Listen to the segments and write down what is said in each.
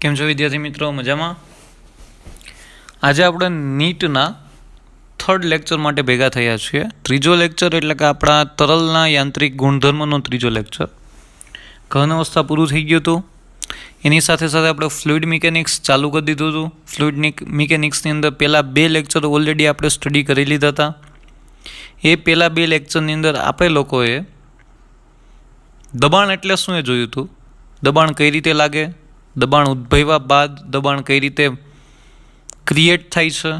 કેમ છો વિદ્યાર્થી મિત્રો? મજામાં? આજે આપણે નીટના થર્ડ લેક્ચર માટે ભેગા થયા છીએ. ત્રીજો લેક્ચર એટલે કે આપણા તરલના યાંત્રિક ગુણધર્મનો ત્રીજો લેક્ચર. ઘન અવસ્થા પૂરું થઈ ગયું હતું. એની સાથે સાથે આપણે ફ્લુઇડ મિકેનિક્સ ચાલુ કરી દીધું હતું. ફ્લુઇડ મિકેનિક્સની અંદર પહેલાં 2 લેક્ચર ઓલરેડી આપણે સ્ટડી કરી લીધા હતા. એ પહેલાં 2 લેક્ચરની અંદર આપણે લોકોએ દબાણ એટલે શું એ જોયું હતું. દબાણ કઈ રીતે લાગે, દબાણ ઉદ્ભવ્યા બાદ દબાણ કઈ રીતે ક્રિએટ થાય છે,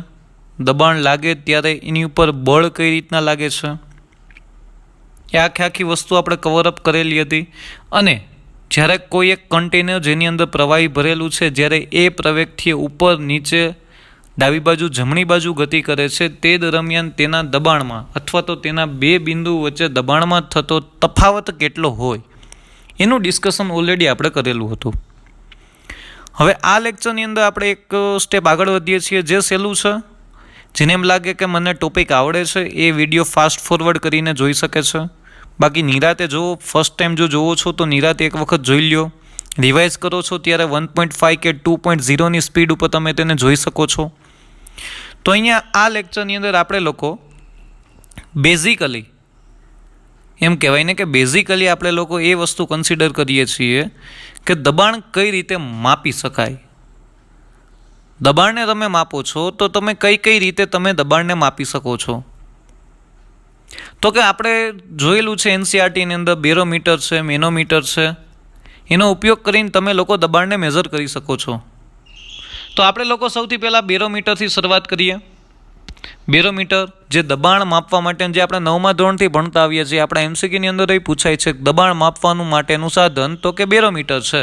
દબાણ લાગે ત્યારે એની ઉપર બળ કઈ રીતના લાગે છે, એ આખી વસ્તુ આપણે કવરઅપ કરેલી હતી. અને જ્યારે કોઈ એક કન્ટેનર જેની અંદર પ્રવાહી ભરેલું છે, જ્યારે એ પ્રવેગથી ઉપર નીચે ડાબી બાજુ જમણી બાજુ ગતિ કરે છે, તે દરમિયાન તેના દબાણમાં અથવા તો તેના 2 બિંદુ વચ્ચે દબાણમાં થતો તફાવત કેટલો હોય એનું ડિસ્કશન ઓલરેડી આપણે કરેલું હતું. હવે આ લેક્ચરની અંદર આપણે એક સ્ટેપ આગળ વધીએ છીએ, જે સહેલું છે. જેને એમ લાગે કે મને ટોપિક આવડે છે એ વિડીયો ફાસ્ટ ફોરવર્ડ કરીને જોઈ શકે છે. બાકી નિરાતે જો ફર્સ્ટ ટાઈમ જો જોવો છો તો નિરાતે એક વખત જોઈ લ્યો. રિવાઇઝ કરો છો ત્યારે 1.5 કે 2.0ની સ્પીડ ઉપર તમે તેને જોઈ શકો છો. તો અહીંયા આ લેક્ચરની અંદર આપણે લોકો બેઝિકલી એમ કહેવાય ને કે બેઝિકલી આપણે લોકો એ વસ્તુ કન્સિડર કરીએ છીએ કે દબાણ કઈ રીતે માપી શકાય. દબાણને તમે માપો છો તો તમે કઈ રીતે તમે દબાણને માપી શકો છો. તો કે આપણે જોયેલું છે એનસીઆરટીની અંદર બેરોમીટર છે, મેનોમીટર છે, એનો ઉપયોગ કરીને તમે લોકો દબાણને મેઝર કરી શકો છો. તો આપણે લોકો સૌથી પહેલાં બેરોમીટરથી શરૂઆત કરીએ. બેરોમીટર જે દબાણ માપવા માટે, જે આપણે 9મા ધોરણથી ભણતા આવીએ છીએ, આપણા એમસીક્યુની અંદર એ પૂછાય છે દબાણ માપવાનું માટેનું સાધન તો કે બેરોમીટર છે.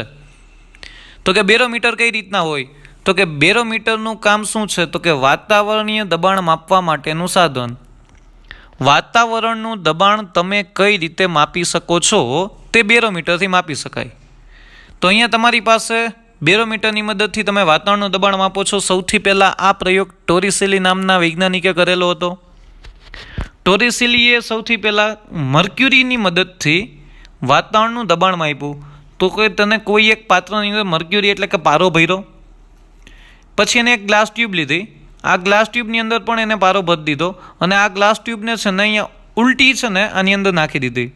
તો કે બેરોમીટર કઈ રીતના હોય, તો કે બેરોમીટરનું કામ શું છે, તો કે વાતાવરણીય દબાણ માપવા માટેનું સાધન. વાતાવરણનું દબાણ તમે કઈ રીતે માપી શકો છો તે બેરોમીટરથી માપી શકાય. તો અહીંયા તમારી પાસે બેરોમીટરની મદદથી તમે વાતાવરણનું દબાણ માપો છો. સૌથી પહેલાં આ પ્રયોગ ટોરિસેલી નામના વૈજ્ઞાનિકે કરેલો હતો. ટોરિસેલીએ સૌથી પહેલાં મર્ક્યુરીની મદદથી વાતાવરણનું દબાણ માપ્યું. તો કે તને કોઈ એક પાત્રની અંદર મર્ક્યુરી એટલે કે પારો ભર્યો, પછી એને એક ગ્લાસ ટ્યુબ લીધી. આ ગ્લાસ ટ્યુબની અંદર પણ એને પારો ભરી દીધો અને આ ગ્લાસ ટ્યુબને છે ને અહીંયા ઉલટી છે ને આની અંદર નાખી દીધી.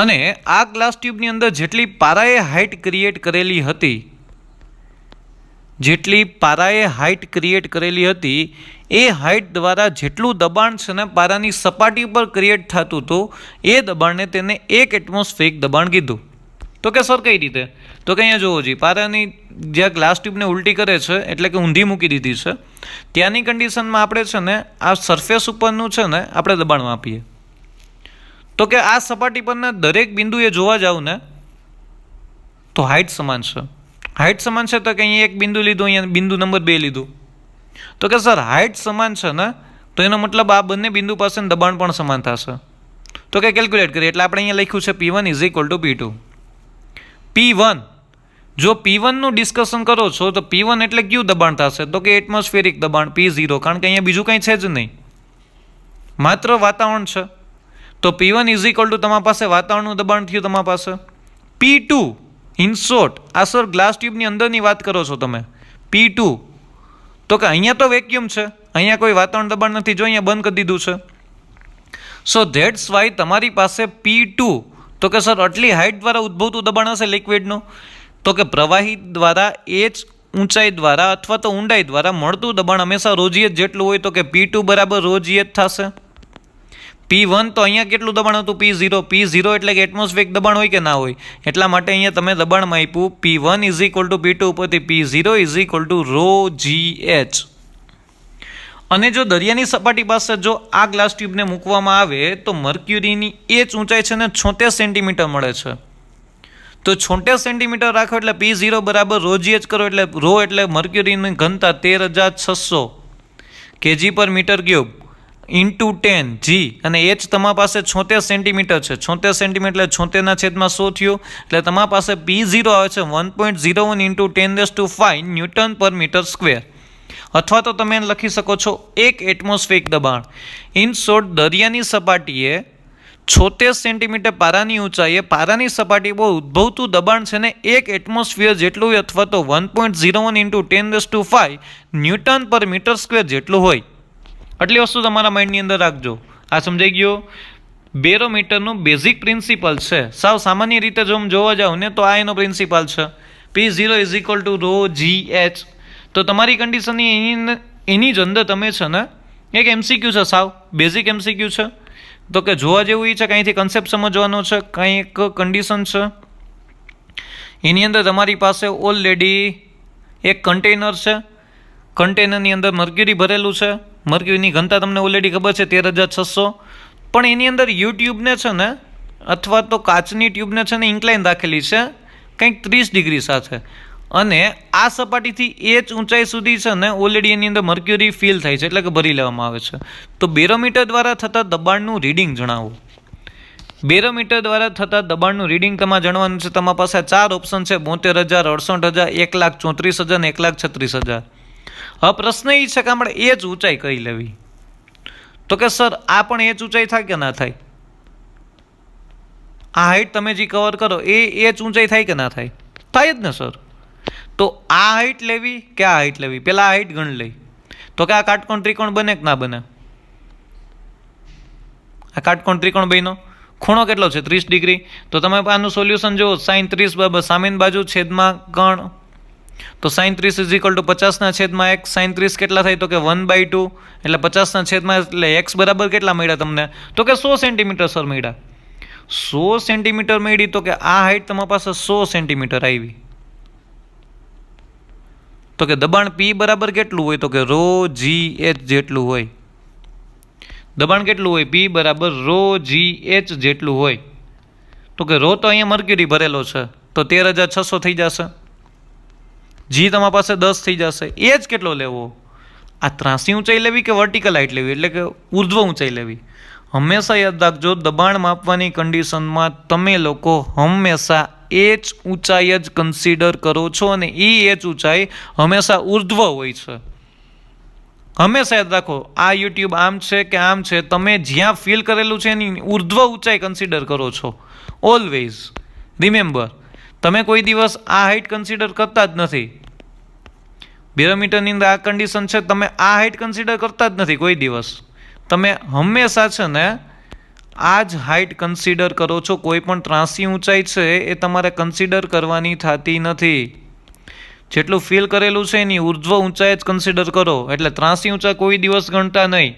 અને આ ગ્લાસ ટ્યુબની અંદર જેટલી પારાએ હાઇટ ક્રિએટ કરેલી હતી, એ હાઇટ દ્વારા જેટલું દબાણ છે ને પારાની સપાટી ઉપર ક્રિએટ થતું હતું, એ દબાણને તેને 1 એટમોસ્ફેરિક દબાણ કીધું. તો કે સર કઈ રીતે? તો કે અહીંયા જોવો જોઈએ, પારાની જ્યાં ગ્લાસ ટ્યુબને ઉલટી કરે છે એટલે કે ઊંધી મૂકી દીધી છે, ત્યાંની કન્ડિશનમાં આપણે છે ને આ સરફેસ ઉપરનું છે ને આપણે દબાણ માપીએ. તો કે આ સપાટી પરના દરેક બિંદુએ જોવા જાવ ને તો હાઇટ સમાન છે. હાઇટ સમાન છે તો કે અહીંયા એક બિંદુ લીધું, અહીંયા બિંદુ નંબર 2 લીધું. તો કે સર હાઇટ સમાન છે ને, તો એનો મતલબ આ બંને બિંદુ પાસે દબાણ પણ સમાન થશે. તો કે કેલ્ક્યુલેટ કરીએ એટલે આપણે અહીંયા લખ્યું છે P1 = P2. P1, જો P1નું ડિસ્કશન કરો છો તો P1 એટલે કયું દબાણ થશે, તો કે એટમોસ્ફેરિક દબાણ P0, કારણ કે અહીંયા બીજું કંઈ છે જ નહીં, માત્ર વાતાવરણ છે. તો P1 = તમારા પાસે વાતાવરણનું દબાણ થયું તમારા પાસે. P2 ઇન શોર્ટ, આ સર ગ્લાસ ટ્યુબની અંદરની વાત કરો છો તમે. P2 તો કે અહીંયા તો વેક્યુમ છે, અહીંયા કોઈ વાતાવરણ દબાણ નથી, જો અહીંયા બંધ કરી દીધું છે. સો ધેટ્સ વાય તમારી પાસે P2, તો કે સર આટલી હાઇટ દ્વારા ઉદ્ભવતું દબાણ હશે લિક્વિડનું, તો કે પ્રવાહી દ્વારા એ જ ઊંચાઈ દ્વારા અથવા તો ઊંડાઈ દ્વારા મળતું દબાણ હંમેશા ρgh જેટલું હોય, તો કે P2 = ρgh થશે. P1 તો અહીંયા કેટલું દબાણ હતું, P0 એટલે કે એટમોસ્ફેરિક દબાણ હોય કે ના હોય, એટલા માટે અહીંયા તમે દબાણ માપ્યું P1 = P2 ઉપરથી P0 = ρgh. અને જો દરિયાની સપાટી પાસે જો આ ગ્લાસ ટ્યુબને મૂકવામાં આવે તો મર્ક્યુરીની એ જ ઊંચાઈ છે ને 76 સેન્ટીમીટર મળે છે. તો 76 સેન્ટીમીટર રાખો એટલે P0 = ρgh કરો, એટલે ρ એટલે મર્ક્યુરીની ઘનતા 13,600 kg/m³ × 10 g, અને h તમારા પાસે 76 સેન્ટીમીટર છે. 76 સેન્ટીમીટર એટલે 76/100 થયું, એટલે તમારા પાસે P0 આવે છે 1.01 × 10⁵ Nm/m². અથવા તો તમે લખી શકો છો 1 એટમોસ્ફેરિક દબાણ. ઇન શોર્ટ, દરિયાની સપાટીએ 76 સેન્ટીમીટર પારાની ઊંચાઈએ પારાની સપાટી પર ઉદ્ભવતું દબાણ છે ને 1 એટમોસ્ફિયર જેટલું હોય અથવા તો 1.01 × 10⁵ ન્યૂટન પર મીટર સ્ક્વેર જેટલું હોય. આટલી વસ્તુ તમારા માઇન્ડની અંદર રાખજો. આ સમજાઈ ગયો? બેરોમીટરનું બેઝિક પ્રિન્સિપલ છે. સાવ સામાન્ય રીતે જો જોવા જાવ ને તો આ એનો પ્રિન્સિપલ છે. P0 = ρgh. તો તમારી કન્ડિશનની એની જ અંદર તમે છે ને એક MCQ છે, સાવ બેઝિક MCQ છે. તો કે જોવા જેવું એ છે, કંઈથી કન્સેપ્ટ સમજવાનો છે, કંઈ એક કન્ડિશન છે. એની અંદર તમારી પાસે ઓલરેડી એક કન્ટેનર છે. કન્ટેનરની અંદર મર્ક્યુરી ભરેલું છે. મર્ક્યુરીની ઘનતા તમને ઓલરેડી ખબર છે 13,600. પણ એની અંદર યુટ્યુબને છે ને અથવા તો કાચની ટ્યુબને છે ને ઇન્ક્લાઇન રાખેલી છે કંઈક 30 ડિગ્રી સાથે, અને આ સપાટીથી h ઊંચાઈ સુધી છે ને ઓલરેડી એની અંદર મર્ક્યુરી ફિલ થાય છે, એટલે કે ભરી લેવામાં આવે છે. તો બેરોમીટર દ્વારા થતા દબાણનું રીડિંગ જણાવો. બેરોમીટર દ્વારા થતા દબાણનું રીડિંગ તમારે જાણવાનું છે. તમારી પાસે 4 ઓપ્શન છે: 72,000, 68,000, 1,34,000 અને 1,36,000. હવે પ્રશ્ન એ છે કે આપણે એ જ ઊંચાઈ કઈ લેવી? તો કે સર આ પણ એ જ ઊંચાઈ થાય કે ના થાય? આ હાઈટ તમે જે કવર કરો એ જ ઊંચાઈ થાય કે ના થાય? થાય જ ને સર. તો આ હાઈટ લેવી કે આ હાઈટ લેવી? પહેલાં આ હાઈટ ગણ લઈ. તો કે આ કાટકોણ ત્રિકોણ બને કે ના બને? આ કાટકોણ ત્રિકોણ બન્યો. ખૂણો કેટલો છે? 30 ડિગ્રી. તો તમે આનું સોલ્યુશન જુઓ. sin 30 બરાબર સામેની બાજુ છેદમાં કર્ણ. તો sin 30 = 50/1. sin 30 કેટલા થાય? તો કે 1/2. એટલે 50/, એટલે x બરાબર કેટલા મળ્યા તમને? તો કે 100 સેન્ટીમીટર સર મળ્યા. 100 સેન્ટીમીટર મળી. તો કે આ હાઈટ તમારી પાસે 100 સેન્ટીમીટર આવી. તો કે દબાણ P બરાબર કેટલું હોય? તો કે ρgh જેટલું હોય. દબાણ કેટલું હોય? P બરાબર ρgh જેટલું હોય. તો કે તો અહીંયા મર્ક્યુરી ભરેલો છે, તો 13,600 થઈ જશે. G તમારી પાસે 10 થઈ જશે. એ જ કેટલો લેવો? આ ત્રાસી ઊંચાઈ લેવી કે વર્ટિકલ હાઈટ લેવી, એટલે કે ઉર્ધ્વ ઊંચાઈ લેવી? હંમેશા યાદ રાખજો, દબાણ માપવાની કન્ડિશનમાં તમે લોકો હંમેશા h ઊંચાઈ જ કન્સિડર કરો છો, અને એ h ઊંચાઈ હંમેશા ઉર્ધ્વ હોય છે. હંમેશા યાદ રાખો, આ યુટ્યુબ આમ છે કે આમ છે, તમે જ્યાં ફીલ કરેલું છે એની ઉર્ધ્વ ઊંચાઈ કન્સિડર કરો છો. ઓલવેઝ રિમેમ્બર, તમે કોઈ દિવસ આ હાઈટ કન્સિડર કરતા જ નથી. બેરોમીટરની અંદર આ કન્ડિશન છે, તમે આ હાઈટ કન્સિડર કરતા જ નથી કોઈ દિવસ. તમે હંમેશા છે ને આ જ હાઈટ કન્સિડર કરો છો. કોઈ પણ ત્રાસી ઊંચાઈ છે એ તમારે કન્સિડર કરવાની થતી નથી. જેટલું ફીલ કરેલું છે એની ઉર્ધ્વ ઊંચાઈ જ કન્સિડર કરો. એટલે ત્રાસી ઊંચાઈ કોઈ દિવસ ગણતા નહીં.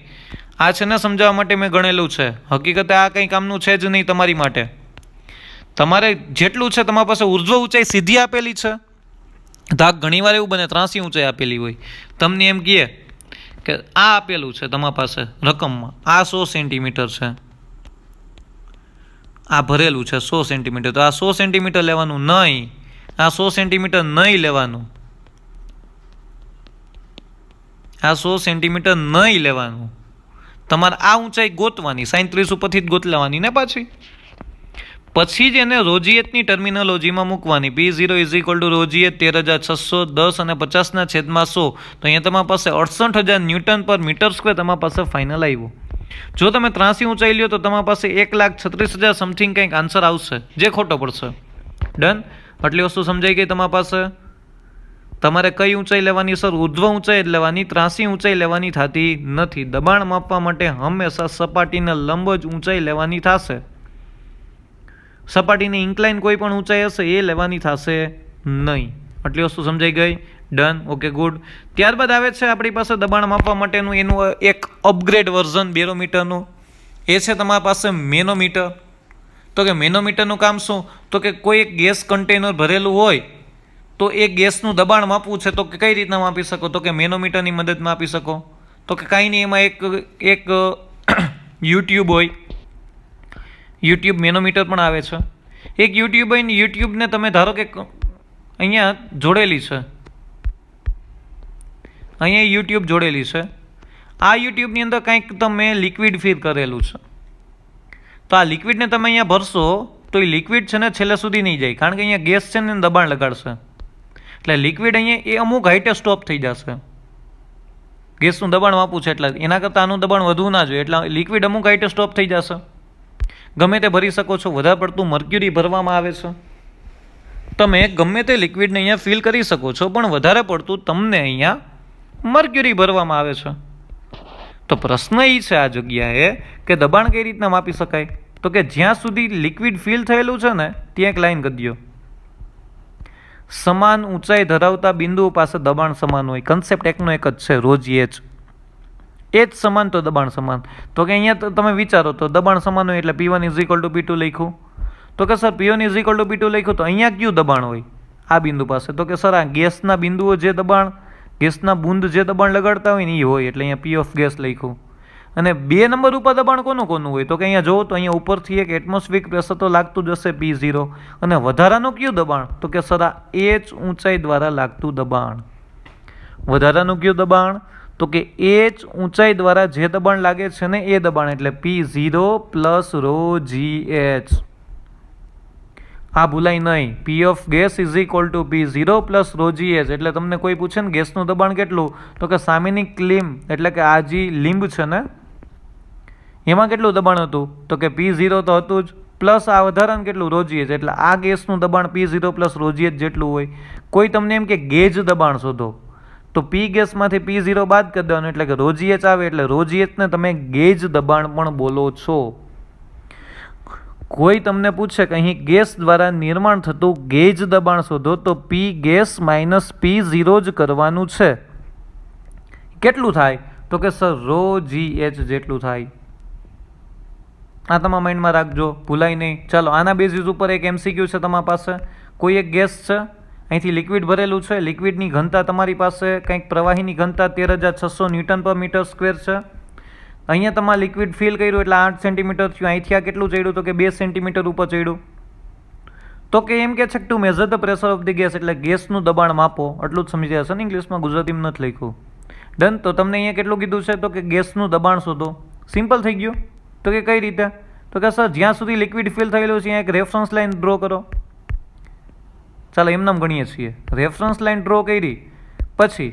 આ છે ને સમજાવવા માટે મેં ગણેલું છે. હકીકતે આ કંઈ કામનું છે જ નહીં તમારી માટે. તમારે જેટલું છે તમારી પાસે ઉર્ધ્વ ઊંચાઈ સીધી આપેલી છે. ધાક ઘણીવાર એવું બને ત્રાસી ઊંચાઈ આપેલી હોય, તમને એમ કહે કે આ આપેલું છે તમારી પાસે રકમમાં, આ 100 સેન્ટીમીટર છે, આ ભરેલું છે 100 સેન્ટીમીટર, તો આ 100 સેન્ટીમીટર લેવાનું નહીં, આ 100 સેન્ટીમીટર નહીં લેવાનું, આ 100 સેન્ટીમીટર નહીં લેવાનું. તમારે આ ઊંચાઈ ગોતવાની, sin 30 ઉપરથી જ ગોત લેવાની ને પછી જ એને રોજીએટની ટર્મિનોલોજીમાં મૂકવાની. P0 = રોજીએટ 13,600, 10 અને 50/100. તો અહીંયા તમારી પાસે 68,000 ન્યૂટન પર મીટર સ્ક્વેર તમારી પાસે ફાઇનલ આવ્યો. જો તમે ત્રાસી ઊંચાઈ લ્યો તો તમારી પાસે 1,36,000 સમથિંગ કંઈક આન્સર આવશે, જે ખોટો પડશે. ડન? આટલી વસ્તુ સમજાઈ ગઈ તમારી પાસે? તમારે કઈ ઊંચાઈ લેવાની સર? ઉર્ધ્વ ઊંચાઈ જ લેવાની, ત્રાસી ઊંચાઈ લેવાની થતી નથી. દબાણ માપવા માટે હંમેશા સપાટીને લંબ જ ઊંચાઈ લેવાની થશે. સપાટીની ઇન્ક્લાઇન કોઈ પણ ઊંચાઈ હશે એ લેવાની થશે નહીં. આટલી વસ્તુ સમજાઈ ગઈ? ડન? Okay, good. ત્યારબાદ આવે છે આપણી પાસે દબાણ માપવા માટેનું એનું એક અપગ્રેડ વર્ઝન બેરોમીટરનું. એ છે તમારી પાસે મેનોમીટર. તો કે મેનોમીટરનું કામ શું? તો કે કોઈ એક ગેસ કન્ટેનર ભરેલું હોય તો એ ગેસનું દબાણ માપવું છે, તો કે કઈ રીતના માપી શકો? તો કે મેનોમીટરની મદદમાં આપી શકો. તો કે કાંઈ નહીં, એમાં એક યુટ્યુબ હોય, યુટ્યુબ મેનોમીટર પણ આવે છે. એક યુટ્યુબ હોય ને યુટ્યુબને તમે ધારો કે અહીંયા જોડેલી છે, અહીંયા યુટ્યુબ જોડેલી છે. આ યુટ્યુબની અંદર કંઈક તમે લિક્વિડ ફીલ કરેલું છે, તો આ લિક્વિડને તમે અહીંયા ભરશો તો એ લિક્વિડ છે ને છેલ્લે સુધી નહીં જાય, કારણ કે અહીંયા ગેસ છે ને દબાણ લગાડશે. એટલે લિક્વિડ અહીંયા એ અમુક હાઈટે સ્ટોપ થઈ જશે. ગેસનું દબાણ માપવું છે એટલે એના કરતાં આનું દબાણ વધવું ના જોઈએ, એટલે લિક્વિડ અમુક હાઈટે સ્ટોપ થઈ જશે. ગમે તે ભરી શકો છો. વધારે પડતું મર્ક્યુરી ભરવામાં આવે છે. તમે ગમે તે લિક્વિડને અહીંયા ફિલ કરી શકો છો, પણ વધારે પડતું તમને અહીંયા મર્ક્યુરી ભરવામાં આવે છે. તો પ્રશ્ન એ છે આ જગ્યાએ કે દબાણ કઈ રીતના માપી શકાય? તો કે જ્યાં સુધી લિક્વિડ ફિલ થયેલું છે ને ત્યાં એક લાઈન કરી દો. સમાન ઊંચાઈ ધરાવતા બિંદુઓ પાસે દબાણ સમાન હોય. કન્સેપ્ટ એકનો એક જ છે, રોજી એચ. એચ સમાન તો દબાણ સમાન. તો કે અહીંયા તમે વિચારો તો દબાણ સમાન હોય એટલે P1 is equal two P2 લખ્યું. તો કે sir P1 is equal two P2 લખ્યું તો અહીંયા કયું દબાણ હોય આ બિંદુ પાસે? તો કે સર આ ગેસના બિંદુઓ જે દબાણ, ગેસના બુંદ જે દબાણ લગાડતા હોય ને એ હોય, એટલે અહીંયા P ઓફ ગેસ લખ્યું. અને 2 નંબર ઉપર દબાણ કોનું હોય? તો કે અહીંયા જુઓ તો અહીંયા ઉપરથી એક એટમોસ્ફિયરિક પ્રેશર તો લાગતું જ હશે P0, અને વધારાનું કયું દબાણ? તો કે સર આ H ઊંચાઈ દ્વારા લાગતું દબાણ. વધારાનું કયું દબાણ? તો કે H ઊંચાઈ દ્વારા જે દબાણ લાગે છે ને એ દબાણ, એટલે P0 પ્લસ ρgh. આ ભૂલાય નહીં. P of gas is equal two P0 plus ρgh. એટલે તમને કોઈ પૂછે ને ગેસનું દબાણ કેટલું, તો કે સામેની ક્લીમ એટલે કે આ જે લીંબ છે ને એમાં કેટલું દબાણ હતું? તો કે P0 તો હતું જ, પ્લસ આ વધારાનું કેટલું? ρgh. એટલે આ ગેસનું દબાણ P0 પ્લસ ρgh જેટલું હોય. કોઈ તમને એમ કે ગેજ દબાણ શોધો, તો P ગેસમાંથી P0 બાદ કરી દેવાનું, એટલે કે ρgh આવે. એટલે ρgh ને તમે ગેજ દબાણ પણ બોલો છો. કોઈ તમને પૂછે કે અહીં ગેસ દ્વારા નિર્માણ થતું ગેજ દબાણ શોધો, તો P ગેસ માઇનસ P0 જ કરવાનું છે. કેટલું થાય? તો કે સર ρgh જેટલું થાય. આ તમારા માઇન્ડમાં રાખજો, ભૂલાય નહીં. ચાલો આના બેઝિસ ઉપર એક MCQ છે તમારી પાસે. કોઈ એક ગેસ છે, અહીંથી લિક્વિડ ભરેલું છે. લિક્વિડની ઘનતા તમારી પાસે કંઈક પ્રવાહીની ઘનતા 13,600 ન્યૂટન પર મીટર સ્ક્વેર છે. અહીંયા તમારે લિક્વિડ ફિલ કર્યું એટલે 8 સેન્ટીમીટર થયું. અહીંથી આ કેટલું ચડ્યું? તો કે 2 સેન્ટીમીટર ઉપર ચડ્યું. તો કે એમ કે છે કે two measure the pressure of the gas, એટલે ગેસનું દબાણ માપો. એટલું જ સમજી હશે ને ઇંગ્લિશમાં, ગુજરાતીમાં નથી લખ્યું. ડન. તો તમને અહીંયા કેટલું કીધું છે? તો કે ગેસનું દબાણ શોધો. સિમ્પલ થઈ ગયું. તો કે કઈ રીતે? તો કે સર જ્યાં સુધી લિક્વિડ ફિલ થયેલું છે અહીંયા એક રેફરન્સ લાઇન ડ્રો કરો. ચાલો એમ નામ ગણીએ છીએ. રેફરન્સ લાઇન ડ્રો કરી પછી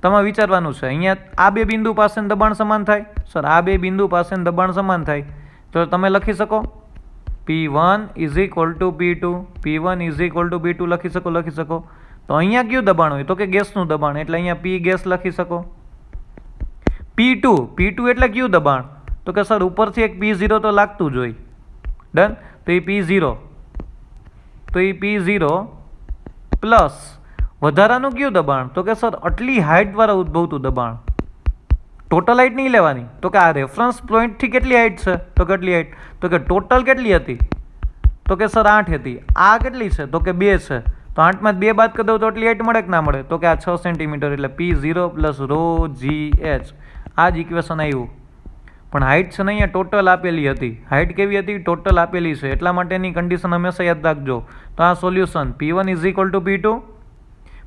તમારે વિચારવાનું છે અહીંયા આ બે બિંદુ પાસે દબાણ સમાન થાય. સર આ બે બિંદુ પાસે દબાણ સમાન થાય તો તમે લખી શકો P1 is equal two P2, P1 is equal two P2 લખી શકો. તો અહીંયા કયું દબાણ હોય? તો કે ગેસનું દબાણ, એટલે અહીંયા P ગેસ લખી શકો. P2 એટલે કયું દબાણ? તો કે સર ઉપરથી એક P0 તો લાગતું જ હોય. ડન. તો એ P0 પ્લસ વધારાનું કયું દબાણ? તો કે સર આટલી હાઇટ દ્વારા ઉદ્ભવતું દબાણ. ટોટલ હાઇટ નહીં લેવાની. તો કે આ રેફરન્સ પોઈન્ટથી કેટલી હાઇટ છે? તો કેટલી હાઇટ? તો કે ટોટલ કેટલી હતી? તો કે સર 8 હતી. આ કેટલી છે? તો કે 2 છે. તો 8 2 બાદ કરી દઉં તો આટલી હાઇટ મળે કે ના મળે? તો કે આ 6 સેન્ટીમીટર, એટલે P0 પ્લસ ρgh. આ જ ઇક્વેશન આવ્યું. પણ હાઇટ છે ને અહીંયા ટોટલ આપેલી હતી. હાઇટ કેવી હતી? ટોટલ આપેલી છે. એટલા માટેની કન્ડિશન હંમેશા યાદ રાખજો. તો આ solution P1 is equal two P2.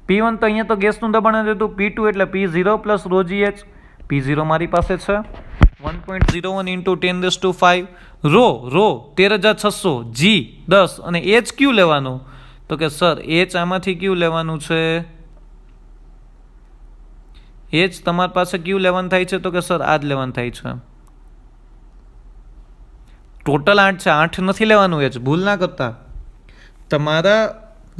P1 તો અહીંયા તો ગેસનું દબાણ જ હતું. P2 એટલે P0 પ્લસ ρgh. P0 મારી પાસે છે 1.01 ઇન્ટુ 10⁵. રો 13,600, G 10 અને H ક્યુ લેવાનું? તો કે સર H આમાંથી ક્યુ લેવાનું છે? H તમારી પાસે ક્યુ લેવાનું થાય છે? તો કે સર આ જ લેવાનું થાય છે. ટોટલ 8 છે, 8 નથી લેવાનું. H ભૂલ ના કરતા. તમારા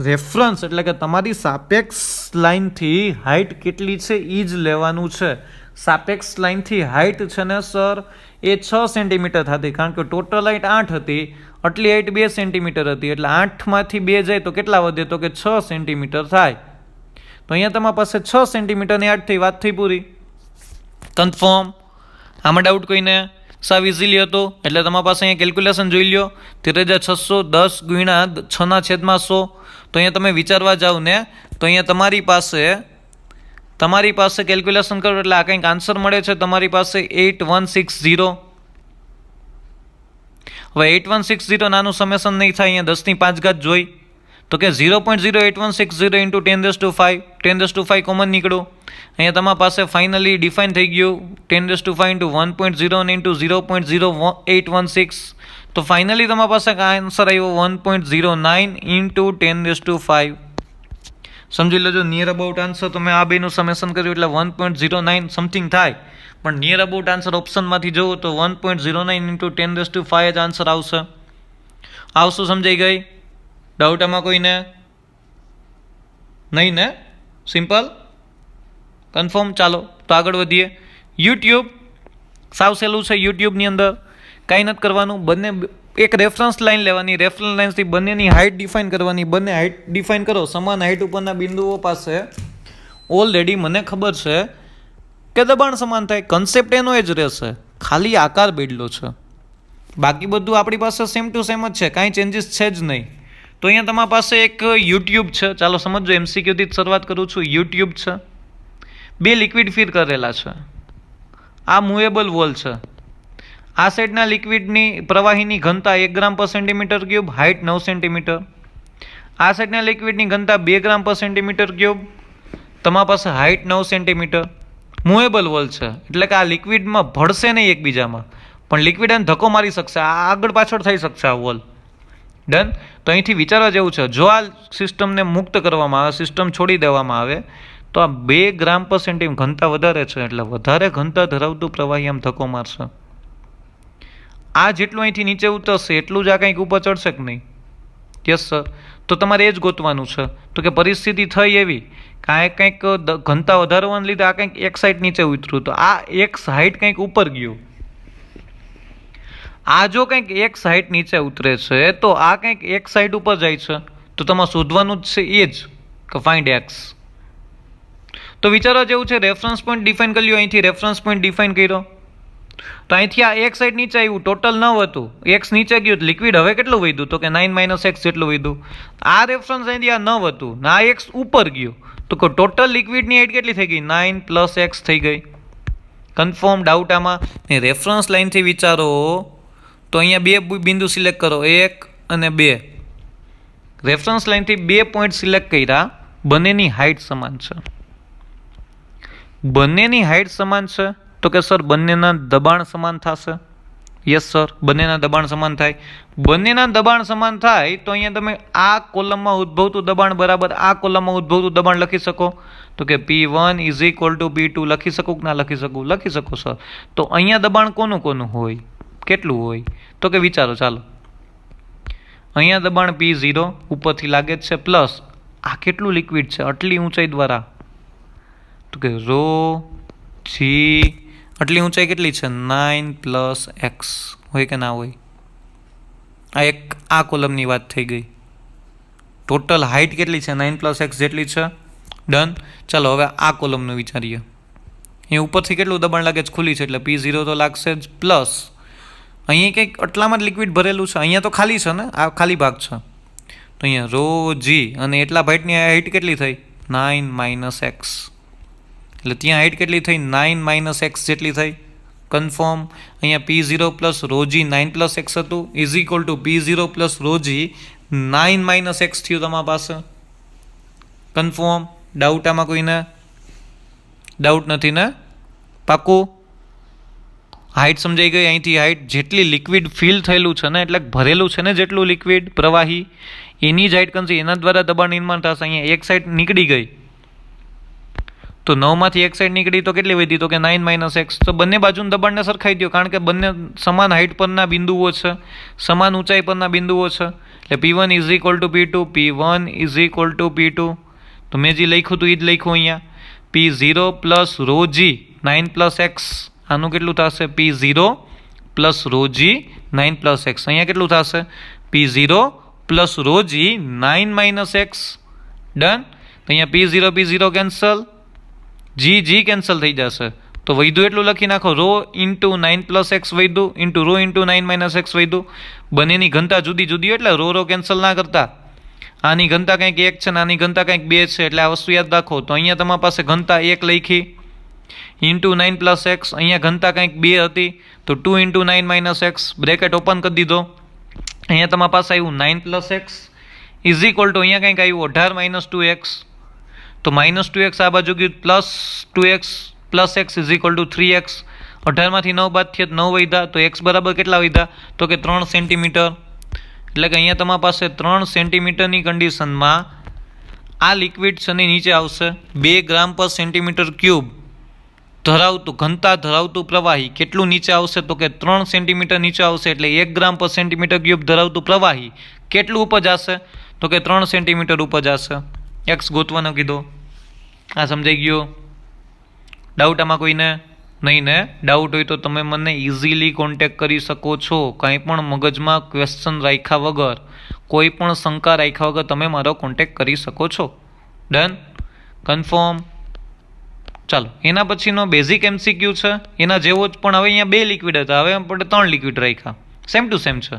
રેફરન્સ એટલે કે તમારી સાપેક્ષ લાઇનથી હાઇટ કેટલી છે એ જ લેવાનું છે. સાપેક્ષ લાઇનથી હાઇટ છે ને સર એ 6 સેન્ટીમીટર થતી, કારણ કે ટોટલ હાઇટ 8 હતી, આટલી હાઇટ 2 સેન્ટીમીટર હતી, એટલે 8માંથી 2 જાય તો કેટલા વધે? તો કે 6 સેન્ટીમીટર થાય. તો અહીંયા તમારી પાસે 6 સેન્ટીમીટરની હાઇટ થઈ. વાત થઈ પૂરી. કન્ફર્મ. આમાં ડાઉટ કોઈને? સાવ ઇઝીલી હતો. એટલે તમારી પાસે અહીંયા કેલ્ક્યુલેશન જોઈ લ્યો. 13,600 10 ગુણ્યા 6/100. તો અહીંયા તમે વિચારવા જાઓ ને તો અહીંયા તમારી પાસે કેલ્ક્યુલેશન કરો એટલે આ કંઈક આન્સર મળે છે તમારી પાસે 8160. હવે 8160 નાનું સમેશન નહીં થાય. અહીંયા 10⁵ જોઈ તો કે 0.08160 ઇન્ટુ 10⁵. 10⁵ કોમન નીકળ્યું. અહીંયા તમારી પાસે ફાઇનલી ડિફાઇન થઈ ગયું 10⁵ ઇન્ટુ 1.0 અને ઇન્ટુ 0.0816. તો ફાઇનલી તમારી પાસે આન્સર આવ્યો 1.09 ઇન્ટુ 10⁵. સમજી લેજો નિયર અબાઉટ આન્સર તમે આ બેનું સમેશન કર્યું એટલે 1.09 સમથિંગ થાય. પણ નિયર અબાઉટ આન્સર ઓપ્શનમાંથી જુઓ તો 1.09 ઇન્ટુ 10⁵ જ આન્સર આવશે. આવશું, સમજાઈ ગઈ? ડાઉટ આમાં કોઈને? નહીં ને? Simple, confirm. ચાલો તો આગળ વધીએ. યુટ્યુબ સાવ સહેલું છે. યુટ્યુબની અંદર કાંઈ નથી કરવાનું. બંને એક રેફરન્સ લાઇન લેવાની, રેફરન્સ લાઇનથી બંનેની હાઇટ ડિફાઇન કરવાની. બંને હાઇટ ડિફાઇન કરો. સમાન હાઇટ ઉપરના બિંદુઓ પાસે ઓલરેડી મને ખબર છે કે દબાણ સમાન થાય. કન્સેપ્ટ એનો જ રહેશે, ખાલી આકાર બદલો છે. બાકી બધું આપણી પાસે સેમ ટુ સેમ જ છે, કાંઈ ચેન્જીસ છે જ નહીં. તો અહીંયા તમારી પાસે એક યુટ્યુબ છે. ચાલો સમજો, MCQથી જ શરૂઆત કરું છું. યુટ્યુબ છે, બે લિક્વિડ ફીર કરેલા છે. આ મૂવેબલ વોલ છે. આ સાઈડના લિક્વિડની પ્રવાહીની ઘનતા 1 ગ્રામ પર સેન્ટીમીટર ક્યુબ, હાઇટ 9 સેન્ટીમીટર. આ સાઈડના લિક્વિડની ઘનતા 2 ગ્રામ પર સેન્ટીમીટર ક્યુબ, તમારી પાસે હાઇટ 9 સેન્ટીમીટર. મૂવેબલ વોલ છે એટલે કે આ લિક્વિડમાં ભળશે નહીં એકબીજામાં, પણ લિક્વિડ એને ધક્કો મારી શકશે, આ આગળ પાછળ થઈ શકશે આ વોલ. ડન. તો અહીંથી વિચારવા જેવું છે, જો આ સિસ્ટમને મુક્ત કરવામાં આવે, સિસ્ટમ છોડી દેવામાં આવે, તો આ 2 ગ્રામ પર સેન્ટીમીટર ઘનતા વધારે છે એટલે વધારે ઘનતા ધરાવતું પ્રવાહી આમ ધક્કો મારશે. આ જેટલું અહીંથી નીચે ઉતરશે એટલું જ આ કંઈક ઉપર ચડશે કે નહીં? Yes sir. તો તમારે એ જ ગોતવાનું છે. તો કે પરિસ્થિતિ થઈ એવી કે આ કંઈક ઘનતા વધારવાને લીધે આ કંઈક એક સાઈડ નીચે ઉતર્યું, તો આ એક સાઈડ કંઈક ઉપર ગયું. આ જો કંઈક એક સાઈડ નીચે ઉતરે છે તો આ કંઈક એક સાઈડ ઉપર જાય છે. તો તમારે શોધવાનું જ છે એ જ કે ફાઇન્ડ એક્સ. તો વિચારવા જેવું છે. રેફરન્સ પોઈન્ટ ડિફાઇન કરી લ્યો. અહીંથી રેફરન્સ પોઈન્ટ ડિફાઇન કર્યો તો અહીંથી આ એક સાઈડ નીચે આવ્યું, ટોટલ 9 હતું, એક્સ નીચે ગયું, લિક્વિડ હવે કેટલું વધ્યું? તો કે 9 - x જેટલું વધ્યું. આ રેફરન્સ અહીંથી આ 9 હતું ને આ એક્સ ઉપર ગયું, તો ટોટલ લિક્વિડની હાઇટ કેટલી થઈ ગઈ? 9 + x થઈ ગઈ. કન્ફર્મ? ડાઉટ આમાં? રેફરન્સ લાઇનથી વિચારો તો અહીંયા બે બિંદુ સિલેક્ટ કરો, 1 અને 2. રેફરન્સ લાઇનથી 2 પોઈન્ટ સિલેક્ટ કર્યા, બંનેની હાઇટ સમાન છે. બંનેની હાઇટ સમાન છે તો કે સર બંનેના દબાણ સમાન થશે. યસ સર, બંનેના દબાણ સમાન થાય. બંનેના દબાણ સમાન થાય તો અહીંયા તમે આ કોલમમાં ઉદ્ભવતું દબાણ બરાબર આ કોલમમાં ઉદ્ભવતું દબાણ લખી શકો. તો કે P1 = P2 લખી શકું કે ના લખી શકું? લખી શકો સર. તો અહીંયા દબાણ કોનું કોનું હોય, કેટલું હોય? તો કે વિચારો. ચાલો, અહીંયા દબાણ P0 ઉપરથી લાગે જ છે, પ્લસ આ કેટલું લિક્વિડ છે આટલી ઊંચાઈ દ્વારા? તો કે ρg, આટલી ઊંચાઈ કેટલી છે? 9 + x હોય કે ના હોય? આ એક આ કોલમની વાત થઈ ગઈ. ટોટલ હાઇટ કેટલી છે? 9 + x જેટલી છે. ડન. ચાલો હવે આ કોલમનું વિચારીએ. અહીં ઉપરથી કેટલું દબાણ લાગે છે? ખુલ્લી છે એટલે P0 તો લાગશે જ, પ્લસ અહીં કંઈક આટલામાં જ લિક્વિડ ભરેલું છે. અહીંયા તો ખાલી છે ને, આ ખાલી ભાગ છે. તો અહીંયા ρg અને એટલા ભાઈટની હાઇટ કેટલી થઈ? 9 - x. એટલે ત્યાં હાઇટ કેટલી થઈ? 9 - x જેટલી થઈ. કન્ફર્મ? અહીંયા P0 + ρg 9 + x હતું, P0 + ρg 9 - x થયું તમારા પાસે. કન્ફર્મ? ડાઉટ આમાં કોઈને? ડાઉટ નથી ને? પાકું? હાઇટ સમજાઈ ગઈ. અહીંથી હાઇટ જેટલી લિક્વિડ ફિલ થયેલું છે ને, એટલે ભરેલું છે ને જેટલું લિક્વિડ પ્રવાહી, એની જ હાઇટ કનસી, એના દ્વારા દબાણ નિર્માણ થશે. અહીંયા એક સાઈડ નીકળી ગઈ તો 9માંથી એક સાઈડ નીકળી તો કેટલી વધી? તો કે 9 - x. તો બંને બાજુનું દબાણને સરખાઈ દો, કારણ કે બંને સમાન હાઇટ પરના બિંદુઓ છે, સમાન ઊંચાઈ પરના બિંદુઓ છે. એટલે P1 = P2, P1 = P2. તો મેં જે લખ્યું હતું એ જ લખ્યું અહીંયા. P0 + ρg 9 + x, આનું કેટલું થશે? P0 + ρg 9 + x. અહીંયા કેટલું થશે? P0 + ρg 9 - x. ડન. તો અહીંયા P0 કેન્સલ, g કેન્સલ થઈ જશે. તો વધ્યું એટલું લખી નાખો, ρ × 9 + x વધ્યું ઇન્ટુ ρ × 9 - x વધ્યું. બંનેની ઘનતા જુદી જુદી એટલે ρ કેન્સલ ના કરતા. આની ઘનતા કંઈક 1 છે ને આની ઘનતા કંઈક 2 છે, એટલે આ વસ્તુ યાદ રાખો. તો અહીંયા તમારી પાસે ઘનતા 1 લખી ઇન્ટુ 9 + x, અહીંયા ઘનતા કંઈક 2 હતી તો 2 × 9 - x, બ્રેકેટ ઓપન કરી દીધો. અહીંયા તમારી પાસે આવ્યું 9 + x = અહીંયા કંઈક આવ્યું 18 - 2x. તો -2x આ બાજુ ગયું, +2x + x = 3x. 18માંથી 9 બાદ થયા 9 વધ્યા, તો x બરાબર કેટલા વધ્યા? તો કે 3 સેન્ટીમીટર. એટલે કે અહીંયા તમારી પાસે 3 સેન્ટીમીટરની કન્ડિશનમાં આ લિક્વિડ છે ને નીચે આવશે 2 ગ્રામ પર સેન્ટીમીટર ક્યુબ. ધરાવતું ઘનતા ધરાવતું પ્રવાહી કેટલું નીચે આવશે તો કે 3 સેન્ટીમીટર નીચે આવશે, એટલે 1 ગ્રામ પર સેન્ટીમીટર ક્યુબ ધરાવતું પ્રવાહી કેટલું ઉપર જશે તો કે 3 સેન્ટીમીટર ઉપર જશે. એક્સ ગોતવાનો કીધો. આ સમજાઈ ગયો? ડાઉટ આમાં કોઈને? નહીં ને? ડાઉટ હોય તો તમે મને ઇઝીલી કોન્ટેક્ટ કરી શકો છો. કંઈ પણ મગજમાં ક્વેશ્ચન રાખ્યા વગર, કોઈ પણ શંકા રાખ્યા વગર તમે મારો કોન્ટેક્ટ કરી શકો છો. ડન? કન્ફર્મ? ચાલો, એના પછીનો બેઝિક MCQ છે એના જેવો જ, પણ હવે અહીંયા 2 લિક્વિડ હતા, હવે આપણે 3 લિક્વિડ રાખ્યા. સેમ ટુ સેમ છે.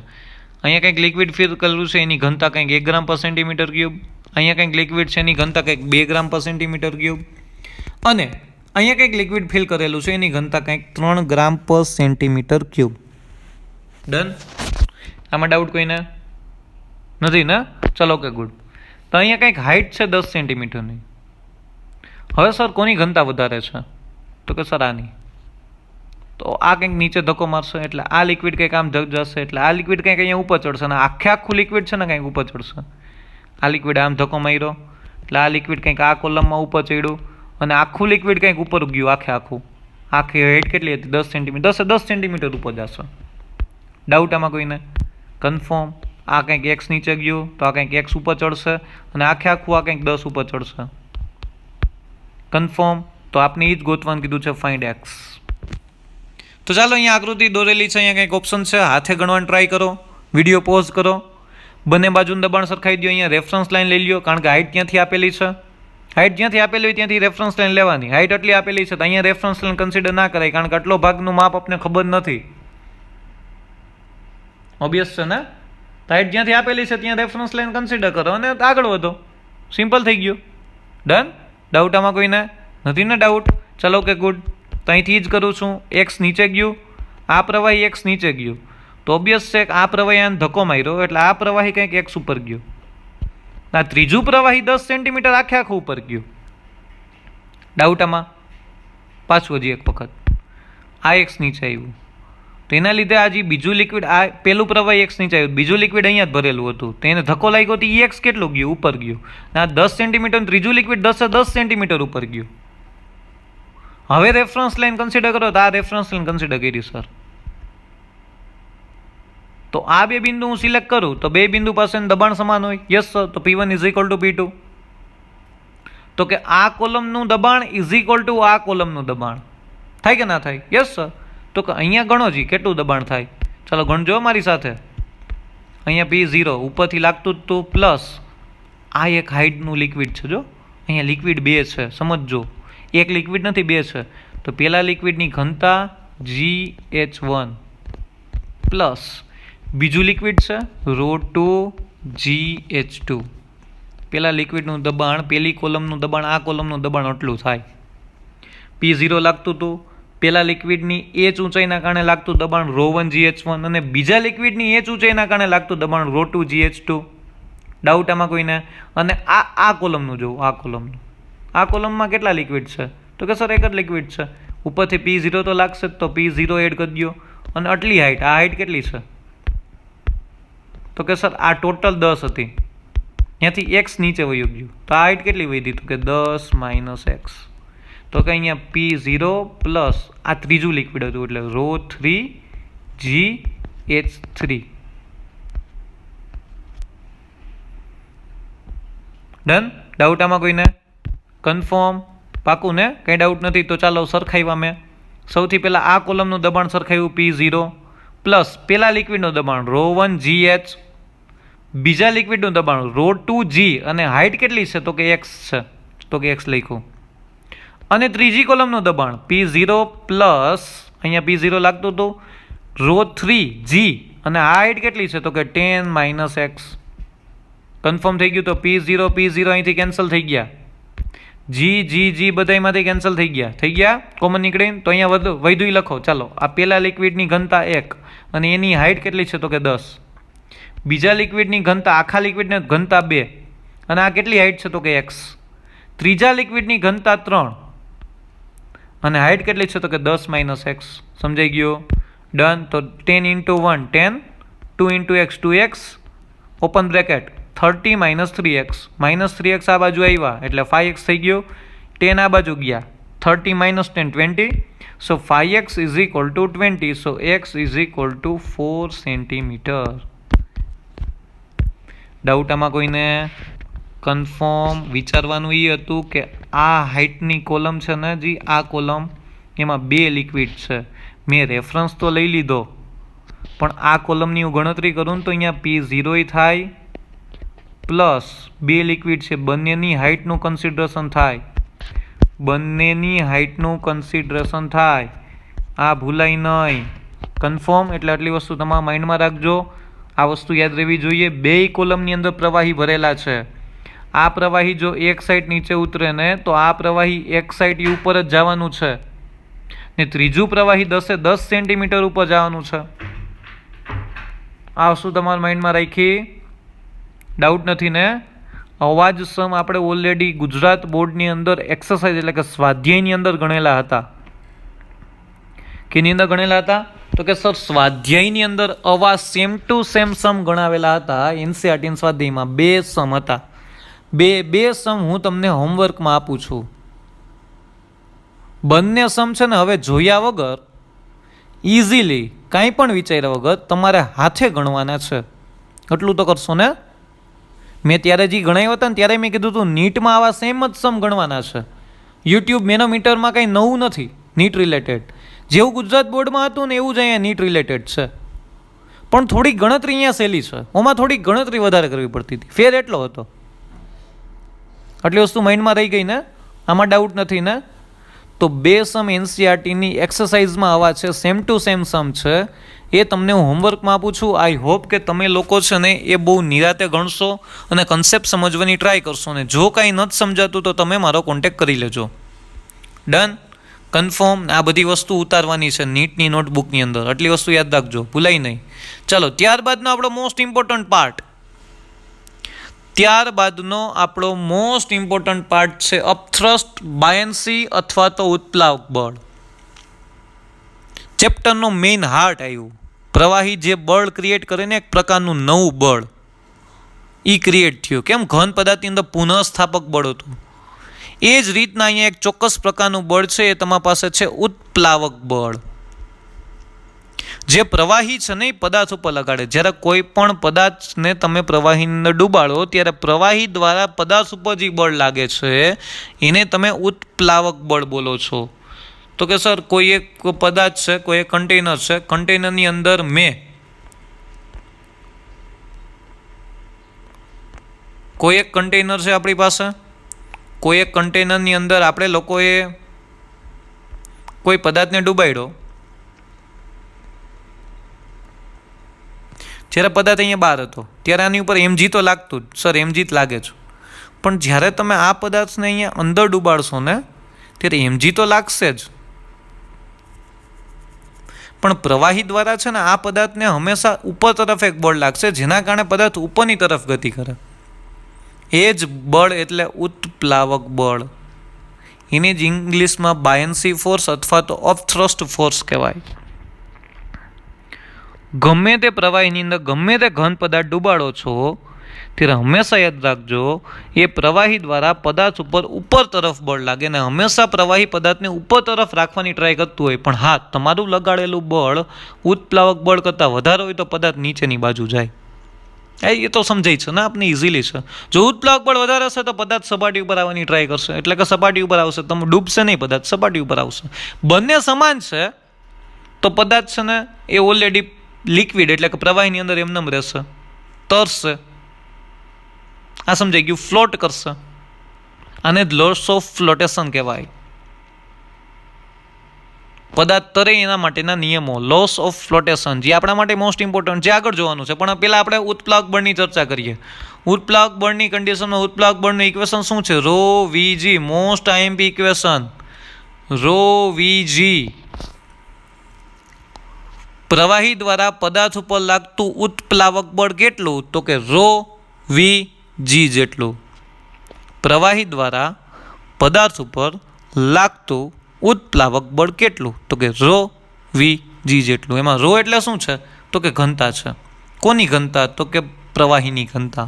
અહીંયા કંઈક લિક્વિડ ફિલ કરેલું છે, એની ઘનતા કંઈક 1 ગ્રામ પર સેન્ટીમીટર ક્યુબ. અહીંયા કંઈક લિક્વિડ છે, એની ઘનતા કંઈક 2 ગ્રામ પર સેન્ટીમીટર ક્યુબ. અને અહીંયા કંઈક લિક્વિડ ફિલ કરેલું છે, એની ઘનતા કંઈક 3 ગ્રામ પર સેન્ટીમીટર ક્યુબ. ડન? આમાં ડાઉટ કોઈને નથી ને? ચલો, ઓકે, ગુડ. તો અહીંયા કંઈક હાઇટ છે 10 સેન્ટીમીટરની. હવે સર કોની ઘનતા વધારે છે તો કે સર આની. તો આ કંઈક નીચે ધક્કો મારશે એટલે આ લિક્વિડ કંઈક આમ જશે, એટલે આ લિક્વિડ કંઈક અહીંયા ઉપર ચડશે, અને આખું લિક્વિડ છે ને કંઈક ઉપર ચડશે. આ લિક્વિડ આમ ધક્કો માર્યો એટલે આ લિક્વિડ કંઈક આ કોલમમાં ઉપર ચડ્યું, અને આખું લિક્વિડ કંઈક ઉપર ગયું. આખી હાઇટ કેટલી હતી? 10 સેન્ટીમીટર. 10 સેન્ટીમીટર ઉપર જશે. ડાઉટ આમાં કોઈને? કન્ફર્મ? આ કંઈક એક્સ નીચે ગયું તો આ કંઈક એક્સ ઉપર ચડશે, અને આખું આ કંઈક 10 ઉપર ચડશે. કન્ફર્મ? તો આપણે એ જ ગોતવાનું કીધું છે, ફાઇન્ડ એક્સ. તો ચાલો, અહીંયા આકૃતિ દોરેલી છે, અહીંયા કંઈક ઓપ્શન છે, હાથે ગણવાનું ટ્રાય કરો, વિડીયો પોઝ કરો, બંને બાજુનું દબાણ સરખાઈ દો. અહીંયા રેફરન્સ લાઈન લઈ લ્યો, કારણ કે હાઇટ ત્યાંથી આપેલી છે. હાઇટ જ્યાંથી આપેલી હોય ત્યાંથી રેફરન્સ લાઈન લેવાની. હાઇટ આટલી આપેલી છે તો અહીંયા રેફરન્સ લાઈન કન્સિડર ના કરાય, કારણ કે આટલો ભાગનું માપ આપણે ખબર નથી. ઓબ્વિયસ છે ને? તો હાઇટ જ્યાંથી આપેલી છે ત્યાં રેફરન્સ લાઈન કન્સિડર કરો અને આગળ વધો. સિમ્પલ થઈ ગયું. ડન? ડાઉટ આમાં કોઈને નથી ને? ડાઉટ? ચલો, ઓકે, ગુડ. તો અહીંથી જ કરું છું. એક્સ નીચે ગયું, આ પ્રવાહી એક્સ નીચે ગયું, તો ઓબ્વિયસ છે કે આ પ્રવાહી આને ધક્કો માર્યો એટલે આ પ્રવાહી કંઈક એક્સ ઉપર ગયું. આ ત્રીજું પ્રવાહી 10 સેન્ટીમીટર આખું ઉપર ગયું. ડાઉટ આમાં? પાછું હજી એક વખત આ એક્સ નીચે આવ્યું, તો એના લીધે આ જે બીજું લિક્વિડ, આ પેલું પ્રવાહી એક્સ નીચે આવ્યું, બીજું લિક્વિડ અહીંયા જ ભરેલું હતું, તો એને ધક્કો લાગ્યો તો એ એક્સ કેટલું ગયું? ઉપર ગયું. આ 10 સેન્ટીમીટર ત્રીજું લિક્વિડ 10 સેન્ટીમીટર ઉપર ગયું. હવે રેફરન્સ લાઈન કન્સિડર કરો તો આ રેફરન્સ લાઈન કન્સિડર કરી સર. તો આ 2 બિંદુ હું સિલેક્ટ કરું તો 2 બિંદુ પાસે દબાણ સમાન હોય. Yes sir. તો P1 = P2. તો કે આ કોલમનું દબાણ = આ કોલમનું દબાણ થાય કે ના થાય? Yes sir. તો કે અહીંયા ગણો જી કેટલું દબાણ થાય. ચાલો ગણજો મારી સાથે. અહીંયા P0 ઉપરથી લાગતું હતું પ્લસ આ એક હાઇટનું લિક્વિડ છે. જો અહીંયા લિક્વિડ 2 છે, સમજજો. એક લિક્વિડ નથી, 2 છે. તો પેલા લિક્વિડની ઘનતા GH1 પ્લસ બીજું લિક્વિડ છે ρ2GH2. પેલા લિક્વિડનું દબાણ, પેલી કોલમનું દબાણ, આ કોલમનું દબાણ આટલું થાય. P0 લાગતું હતું, પેલા લિક્વિડની h ઊંચાઈના કારણે લાગતું દબાણ ρ1GH1, અને બીજા લિક્વિડની h ઊંચાઈના કારણે લાગતું દબાણ ρ2GH2. ડાઉટ આમાં કોઈને? અને આ કોલમનું જોવું, આ કોલમમાં કેટલા લિક્વિડ છે તો કે સર એક જ લિક્વિડ છે. ઉપરથી P0 તો લાગશે જ, તો P0 એડ કરી દો. અને આટલી હાઇટ, આ હાઇટ કેટલી છે તો કે સર આ ટોટલ 10 હતી, ત્યાંથી x નીચે વયું ગયું, તો આ હાઇટ કેટલી વધી તો કે 10 - x. તો કે અહીંયા P0 પ્લસ આ ત્રીજું લિક્વિડ હતું એટલે ρ3GH3. ડન? ડાઉટ આમાં કોઈને? કન્ફર્મ? પાકું ને? કંઈ ડાઉટ નથી? તો ચાલો સરખાવ્યા મેં. સૌથી પહેલાં આ કોલમનું દબાણ સરખાવ્યું P0 પ્લસ પેલા લિક્વિડનું દબાણ ρ1GH, બીજા લિક્વિડનું દબાણ ρ2G, અને હાઇટ કેટલી છે તો કે x છે, તો કે x લખ્યું. અને ત્રીજી કોલમનું દબાણ P0 પ્લસ અહીંયા P0 લાગતું હતું ρ3G, અને આ હાઇટ કેટલી છે તો કે 10 - x. કન્ફર્મ થઈ ગયું? તો P0 અહીંથી કેન્સલ થઈ ગયા, G બધામાંથી કેન્સલ થઈ ગયા, કોમન નીકળીને. તો અહીંયા વધુ લખો. ચાલો, આ પેલા લિક્વિડની ઘનતા 1 અને એની હાઇટ કેટલી છે તો કે 10. બીજા લિક્વિડની ઘનતા, આખા લિક્વિડની ઘનતા 2 અને આ કેટલી હાઇટ છે તો કે x. ત્રીજા લિક્વિડની ઘનતા 3 અને હાઇટ કેટલી છે તો કે 10 - x. સમજાઈ ગયો? ડન? તો 10 × 1 10, 2 × x 2x, open bracket 30 - 3x. -3x આ બાજુ આવ્યા એટલે 5x થઈ ગયો. 10 આ બાજુ ગયા 30 minus 10, 20. So 5x is equal to 20. So x is equal to 4 centimeter. Doubt આમાં કોઈને? કન્ફર્મ વિચારવાનું એ હતું કે આ હાઇટની કોલમ છે ને જી, આ કોલમ એમાં 2 લિક્વિડ છે. મેં રેફરન્સ તો લઈ લીધો, પણ આ કોલમની હું ગણતરી કરું તો અહીંયા P0 થાય પ્લસ 2 લિક્વિડ છે, બંનેની હાઇટનું કન્સિડરેશન થાય, બંનેની હાઇટનું કન્સિડરેશન થાય. આ ભૂલાય નહીં. કન્ફર્મ એટલે આટલી વસ્તુ તમારા માઇન્ડમાં રાખજો. આ વસ્તુ યાદ રહેવી જોઈએ. 2 કોલમની અંદર પ્રવાહી ભરેલા છે. આ પ્રવાહી જો એક સાઈડ નીચે ઉતરે ને તો આ પ્રવાહી એક સાઈડ ઉપર જ જવાનું છે, ને ત્રીજું પ્રવાહી 10 સેન્ટીમીટર ઉપર જવાનું છે. આ વસ્તુ તમારા માઇન્ડમાં રાખી. ડાઉટ નથી ને? અવાજ સમ આપણે ઓલરેડી ગુજરાત બોર્ડની અંદર એક્સરસાઇઝ એટલે કે સ્વાધ્યાયની અંદર ગણેલા હતા. કેની અંદર ગણેલા હતા? તો કે સર સ્વાધ્યાયની અંદર અવાજ સેમ ટુ સેમ સમ ગણાવેલા હતા. એનસીઆરટી સ્વાધ્યાયમાં 2 સમ હતા. બે સમ હું તમને હોમવર્કમાં આપું છું. બંને સમ છે ને હવે જોયા વગર ઇઝીલી કાંઈ પણ વિચાર્યા વગર તમારે હાથે ગણવાના છે. એટલું તો કરશો ને? મેં ત્યારે જે ગણાવ્યા હતા ને ત્યારે મેં કીધું હતું નીટમાં આવા સેમ જ સમ ગણવાના છે. યુટ્યુબ મેનોમીટરમાં કંઈ નવું નથી નીટ રિલેટેડ. જેવું ગુજરાત બોર્ડમાં હતું ને એવું જ અહીંયા નીટ રિલેટેડ છે, પણ થોડીક ગણતરી અહીંયા સહેલી છે. ઓમાં થોડીક ગણતરી વધારે કરવી પડતી હતી. ફેર એટલો હતો. આટલી વસ્તુ માઇન્ડમાં રહી ગઈ ને? આમાં ડાઉટ નથી ને? તો 2 સમ એનસીઆરટીની એક્સરસાઇઝમાં આવા છે, સેમ ટુ સેમ સમ છે. એ તમને હું હોમવર્કમાં આપું છું. આઈ હોપ કે તમે લોકો છે ને એ બહુ નિરાતે ગણશો અને કન્સેપ્ટ સમજવાની ટ્રાય કરશો. ને જો કાંઈ નથી સમજાતું તો તમે મારો કોન્ટેક્ટ કરી લેજો. ડન? કન્ફર્મ? આ બધી વસ્તુ ઉતારવાની છે નીટની નોટબુકની અંદર. આટલી વસ્તુ યાદ રાખજો, ભૂલાય નહીં. ચલો, ત્યારબાદનો આપણો મોસ્ટ ઇમ્પોર્ટન્ટ પાર્ટ છે અપથ્રસ્ટ, બાયન્સી અથવા તો ઉત્પ્લાવક બળ. ચેપ્ટરનો મેઇન હાર્ટ આવ્યું. પ્રવાહી જે બળ ક્રિએટ કરે ને એક પ્રકારનું નવું બળ એ ક્રિએટ થયું. કેમ? ઘન પદાર્થની અંદર પુનઃસ્થાપક બળ હતું. એ જ રીતના અહીંયા એક ચોક્કસ પ્રકારનું બળ છે, એ તમારી પાસે છે ઉત્પ્લાવક બળ. જે પ્રવાહી છે ને એ પદાર્થ ઉપર લગાડે. જ્યારે કોઈ પણ પદાર્થને તમે પ્રવાહીની અંદર ડૂબાડો ત્યારે પ્રવાહી દ્વારા પદાર્થ ઉપર જે બળ લાગે છે એને તમે ઉત્પ્લાવક બળ બોલો છો. તો કે સર કોઈ એક પદાર્થ છે, કોઈ એક કન્ટેનર છે, કન્ટેનરની અંદર કોઈ એક કન્ટેનર છે આપણી પાસે, કોઈ એક કન્ટેનરની અંદર આપણે લોકોએ કોઈ પદાર્થને ડૂબાડ્યો. જ્યારે પદાર્થ અહીંયા બહાર હતો ત્યારે આની ઉપર mg તો લાગતું જ. સર mg લાગે છે, પણ જ્યારે તમે આ પદાર્થને અહીંયા અંદર ડૂબાડશો ને ત્યારે mg તો લાગશે જ, પણ પ્રવાહી દ્વારા છે ને આ પદાર્થને હંમેશા ઉપર તરફ એક બળ લાગશે, જેના કારણે પદાર્થ ઉપરની તરફ ગતિ કરે. એ જ બળ એટલે ઉત્પ્લાવક બળ. એને જ ઇંગ્લિશમાં બાયન્સી ફોર્સ અથવા તો અપથ્રસ્ટ ફોર્સ કહેવાય. ગમે તે પ્રવાહીની અંદર ગમે તે ઘન પદાર્થ ડૂબાડો છો ત્યારે હંમેશા યાદ રાખજો એ પ્રવાહી દ્વારા પદાર્થ ઉપર તરફ બળ લાગે, ને હંમેશા પ્રવાહી પદાર્થને ઉપર તરફ રાખવાની ટ્રાય કરતું હોય, પણ હા તમારું લગાડેલું બળ ઉત્પ્લાવક બળ કરતાં વધારે હોય તો પદાર્થ નીચેની બાજુ જાય. એ તો સમજાય છે ને આપને, ઇઝીલી છે. જો ઉત્પ્લાવક બળ વધારે હશે તો પદાર્થ સપાટી ઉપર આવવાની ટ્રાય કરશે, એટલે કે સપાટી ઉપર આવશે, તમે ડૂબશે નહીં, પદાર્થ સપાટી ઉપર આવશે. બંને સમાન છે તો પદાર્થ છે ને એ ઓલરેડી લિક્વિડ એટલે કે પ્રવાહીની અંદર એમનેમ રહેશે, તરશે. આ સમજાઈ ગયું? ફ્લોટ કરશે. આને લોસ ઓફ ફ્લોટેશન કહેવાય. પદાર્થ તરે એના માટેના નિયમો, લોસ ઓફ ફ્લોટેશન, જે આપણા માટે મોસ્ટ ઇમ્પોર્ટન્ટ છે, આગળ જોવાનું છે. પણ પહેલાં આપણે ઉત્પ્લાવક બળની ચર્ચા કરીએ. ઉત્પ્લાવક બળની કન્ડિશનમાં ઉત્પ્લાવક બળનું ઇક્વેશન શું છે? ρ Vg, most IMP equation. ρ Vg પ્રવાહી દ્વારા પદાર્થ ઉપર લાગતું ઉત્પ્લાવક બળ કેટલું? તો કે ρ Vg જેટલું. પ્રવાહી દ્વારા પદાર્થ ઉપર લાગતું ઉત્પ્લાવક બળ કેટલું? તો કે ρ Vg જેટલું. એમાં ρ એટલે શું છે? તો કે ઘનતા છે. કોની ઘનતા? તો કે પ્રવાહીની ઘનતા.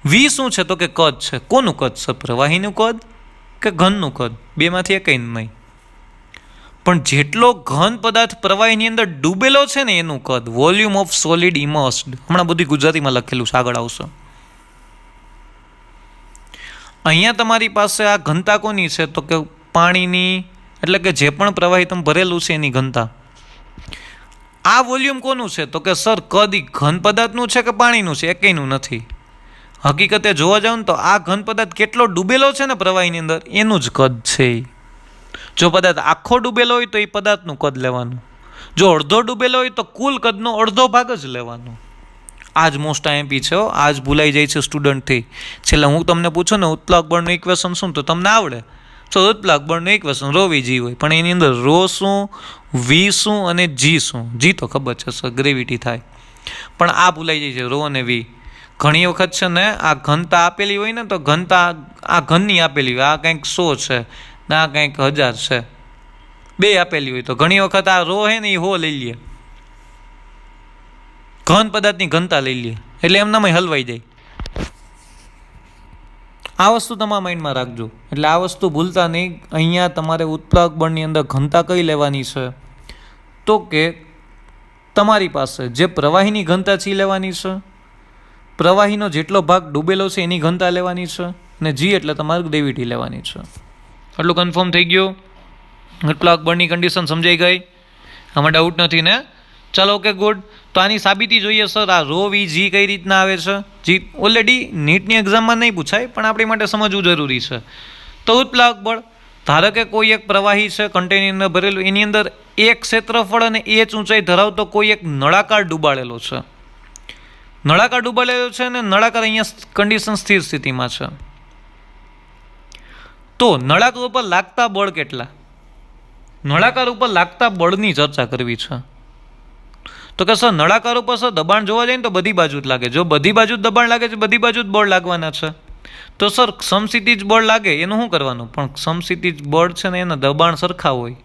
V શું છે? તો કે કદ છે. કોનું કદ છે? પ્રવાહીનું કદ કે ઘનનું કદ? બેમાંથી એકય નહીં. પણ જેટલો ઘન પદાર્થ પ્રવાહીની અંદર ડૂબેલો છે ને એનું કદ, વોલ્યુમ ઓફ સોલિડ ઇમર્સ્ડ. હમણાં બધું ગુજરાતીમાં લખેલું છે, આગળ આવશે. અહીંયા તમારી પાસે આ ઘનતા કોની છે? તો કે પાણીની, એટલે કે જે પણ પ્રવાહી તમે ભરેલું છે એની ઘનતા. આ વોલ્યુમ કોનું છે? તો કે સર કદ ઘન પદાર્થનું છે કે પાણીનું છે? એકયનું નથી. હકીકતે જોવા જાવ ને તો આ ઘન પદાર્થ કેટલો ડૂબેલો છે ને પ્રવાહીની અંદર એનું જ કદ છે. જો પદાર્થ આખો ડૂબેલો હોય તો એ પદાર્થનું કદ લેવાનું. જો અડધો ડૂબેલો હોય તો કુલ કદનો અડધો ભાગ જ લેવાનો. આ જ મોસ્ટ આઈએમપી છે. આ જ ભૂલાઈ જાય છે સ્ટુડન્ટથી. છેલ્લે હું તમને પૂછું ને ઉત્પ્લાવક બળનું ઇક્વેશન શું, તો તમને આવડે. તો ઉત્પ્લાવક બળનું ઇક્વેશન રો વી જી હોય, પણ એની અંદર રો શું, વી શું અને જી શું? જી તો ખબર છે સર, ગ્રેવિટી થાય. પણ આ ભૂલાઈ જાય છે રો અને વી. ઘણી વખત છે ને આ ઘનતા આપેલી હોય ને તો ઘનતા આ ઘનની આપેલી હોય, આ કંઈક 100 છે ને આ કંઈક 1000 છે, બે આપેલી હોય તો ઘણી વખત આ રો હે ને એ હો લઈ લે, ઘન પદાર્થની ઘનતા લઈ લે, એટલે એમનામાં હલવાઈ જાય. આ વસ્તુ તમારા માઇન્ડમાં રાખજો. એટલે આ વસ્તુ ભૂલતા નહીં. અહીંયા તમારે ઉત્પ્લાવક બળની અંદર ઘનતા કઈ લેવાની છે? તો કે તમારી પાસે જે પ્રવાહીની ઘનતા છે એ લેવાની છે, પ્રવાહીનો જેટલો ભાગ ડૂબેલો છે એની ઘનતા લેવાની છે, અને જી એટલે તમારે ગ્રેવિટી લેવાની છે. એટલું કન્ફર્મ થઈ ગયું? ઉત્પ્લાવક બળની કન્ડિશન સમજાઈ ગઈ? આમાં ડાઉટ નથી ને? ચાલો ઓકે ગુડ. તો આની સાબિતી જોઈએ સર. આ રો વી જી કઈ રીતના આવે છે? જી ઓલરેડી નીટની એક્ઝામમાં નહીં પૂછાય, પણ આપણી માટે સમજવું જરૂરી છે. તો ઉત્પ્લાવક બળ, ધારો કે કોઈ એક પ્રવાહી છે કન્ટેનર ભરેલું, એની અંદર એક ક્ષેત્રફળ અને h ઊંચાઈ ધરાવતો કોઈ એક નળાકાર ડૂબાડેલો છે. નળાકાર ડૂબાડેલો છે અને નળાકાર અહીંયા કન્ડિશન સ્થિર સ્થિતિમાં છે. તો નળાકાર ઉપર લાગતા બળ કેટલા? નળાકાર ઉપર લાગતા બળની ચર્ચા કરવી છે. તો કે સર નળાકાર ઉપર સર દબાણ જોવા જાય ને તો બધી બાજુ જ લાગે. જો બધી બાજુ જ દબાણ લાગે છે, બધી બાજુ જ બળ લાગવાના છે. તો સર સમસ્થિતિજ બળ લાગે એનું શું કરવાનું? પણ સમસ્થિતિજ બળ છે ને એના દબાણ સરખા હોય.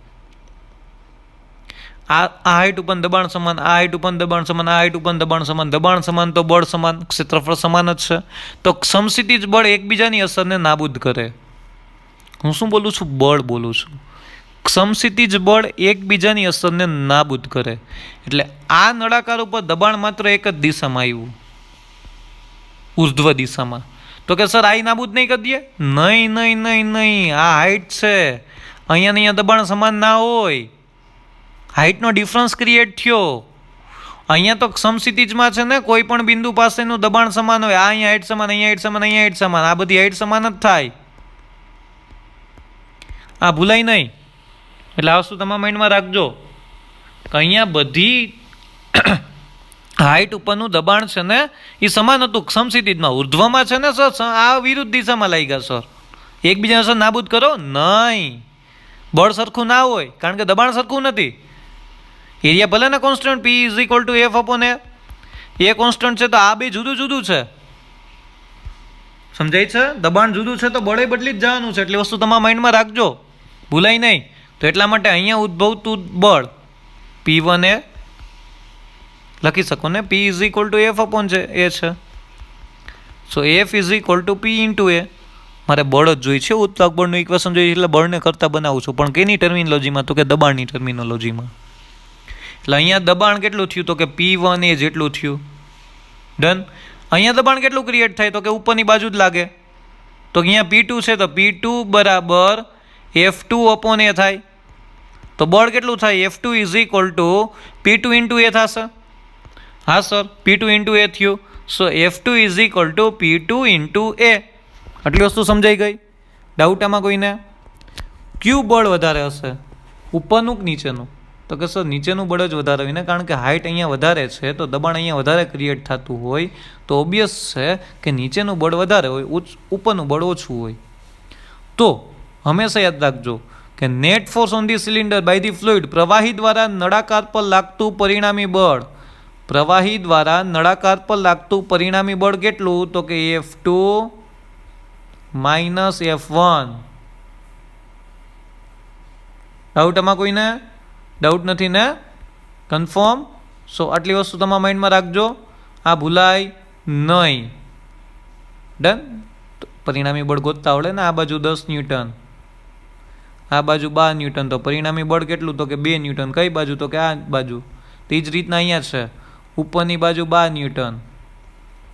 આ હાઈટ ઉપર દબાણ સમાન, આ હાઈટ ઉપર દબાણ સમાન, આ હાઈટ ઉપર દબાણ સમાન. દબાણ સમાન તો બળ સમાન, ક્ષેત્રફળ સમાન જ છે. તો સમસ્થિતિજ બળ એકબીજાની અસરને નાબૂદ કરે. હું શું બોલું છું? બળ બોલું છું. સમસ્થિતિજ બળ એકબીજાની અસરને નાબૂદ કરે. એટલે આ નળાકાર ઉપર દબાણ માત્ર એક જ દિશામાં આવ્યું, ઉર્ધ્વ દિશામાં. તો કે સર આ નાબૂદ નહીં કરી દે? નહીં નહીં નહીં નહીં. આ હાઈટ છે, અહીંયા ને અહીંયા દબાણ સમાન ના હોય, હાઈટનો ડિફરન્સ ક્રિએટ થયો. અહીંયા તો સમસ્થિતિજમાં છે ને કોઈ પણ બિંદુ પાસેનું દબાણ સમાન હોય. આ અહીંયા હાઈટ સમાન, અહીંયા હાઈટ સમાન, અહીંયા હાઈટ સમાન. આ બધી હાઈટ સમાન જ થાય. આ ભૂલાય નહીં. એટલે આ વસ્તુ તમારા માઇન્ડમાં રાખજો કે અહીંયા બધી હાઈટ ઉપરનું દબાણ છે ને એ સમાન હતું સમસ્થિતિજમાં. ઉર્ધ્વમાં છે ને સર આ વિરુદ્ધ દિશામાં લાગ્યા સર. એકબીજાને સર નાબૂદ કરો નહીં. બળ સરખું ના હોય કારણ કે દબાણ સરખું નથી. એરિયા ભલે ને constant P is equal two F upon A, A constant છે તો આ બે જુદું જુદું છે. સમજાય છે? દબાણ જુદું છે તો બળે બદલી જ જવાનું છે. એટલે વસ્તુ તમારા માઇન્ડમાં રાખજો, ભૂલાય નહીં. તો એટલા માટે અહીંયા ઉદ્ભવતું બળ P1A લખી શકો ને, P is equal two F upon A છે. સો F is equal two P into A. મારે બળ જ જોઈએ છે, ઉત્પ્લાવક બળનું ઇક્વેશન જોઈએ એટલે બળને કરતા બનાવું છું. પણ કેની ટર્મિનોલોજીમાં? તો કે દબાણની ટર્મિનોલોજીમાં. એટલે અહીંયા દબાણ કેટલું થયું? તો કે P1A જેટલું થયું. ડન. અહીંયા દબાણ કેટલું ક્રિએટ થાય? તો કે ઉપરની બાજુ જ લાગે. તો અહીંયા P2 છે તો P2 બરાબર F2 અપોન A થાય. તો બળ કેટલું થાય? F2 is equal two P2 into A થશે. હા સર, P2 ઇન્ટુ A થયું. સો F2 is equal two P2 into A. આટલી વસ્તુ સમજાઈ ગઈ? ડાઉટ આમાં કોઈને? કયું બળ વધારે હશે, ઉપરનું કે નીચેનું? તો કે સર નીચેનું બળ જ વધારે હોય ને, કારણ કે હાઈટ અહીંયા વધારે છે તો દબાણ અહીંયા વધારે ક્રિએટ થતું હોય તો ઓબ્વિયસ છે કે નીચેનું બળ વધારે હોય, ઉપરનું બળ ઓછું હોય. તો હંમેશા યાદ રાખજો કે net force on the cylinder by the fluid, પ્રવાહી દ્વારા નળાકાર પર લાગતું પરિણામી બળ, પ્રવાહી દ્વારા નળાકાર પર લાગતું પરિણામી બળ કેટલું? તો કે F2 માઇનસ F1. ડાઉટ આમાં કોઈને? ડાઉટ નથી ને? કન્ફર્મ? સો આટલી વસ્તુ તમારા માઇન્ડમાં રાખજો, આ ભૂલાય નહીં. ડન. પરિણામી બળ ગોતતા આવડે ને? આ બાજુ 10 ન્યૂટન, આ બાજુ 12 ન્યૂટન, તો પરિણામી બળ કેટલું? તો કે 2 ન્યૂટન. કઈ બાજુ? તો કે આ બાજુ. તે જ રીતના અહીંયા છે, ઉપરની બાજુ 12 ન્યૂટન,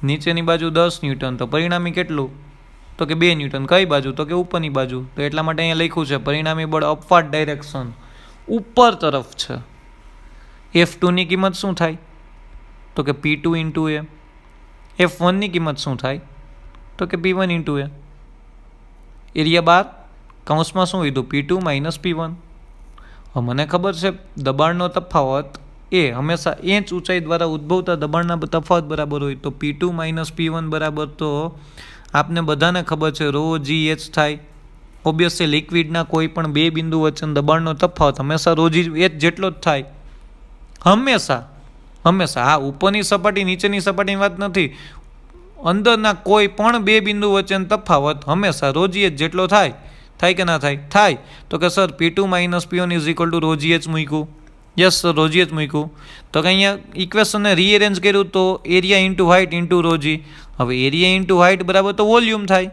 નીચેની બાજુ 10 ન્યૂટન, તો પરિણામી કેટલું? તો કે 2 ન્યૂટન. કઈ બાજુ? તો કે ઉપરની બાજુ. તો એટલા માટે અહીંયા લખ્યું છે પરિણામી બળ અપવર્ડ ડાયરેક્શન, ઉપર તરફ છે. F2 ની કિંમત શું થાય? તો કે P2 ઇન્ટુ એ. F1 ની કિંમત શું થાય? તો કે P1 ઇન્ટુ એ. એરિયા 12 કૌંસમાં શું લીધું? P2 minus P1. હવે મને ખબર છે દબાણનો તફાવત એ હંમેશા ઇંચ ઊંચાઈ દ્વારા ઉદ્ભવતા દબાણના તફાવત બરાબર હોય, તો P2 માઇનસ P1 બરાબર તો આપને બધાને ખબર છે રો જી એચ થાય. ઓબ્વિયસલી લિક્વિડના કોઈ પણ બે બિંદુ વચ્ચે દબાણનો તફાવત હંમેશા રો જી એચ જેટલો જ થાય. હંમેશા. હા, ઉપરની સપાટી નીચેની સપાટીની વાત નથી, અંદરના કોઈ પણ બે બિંદુ વચ્ચેનો તફાવત હંમેશા રો જી એચ જેટલો થાય. થાય કે ના થાય? થાય. તો કે sir P2 minus P1 is equal to rho G H મૂક્યું. Yes sir, rho G H મૂક્યું. તો કે અહીંયા ઇક્વેશનને રીએરેન્જ કર્યું તો area into height into rho G. હવે એરિયા ઇન્ટુ હાઇટ બરાબર તો વોલ્યુમ થાય.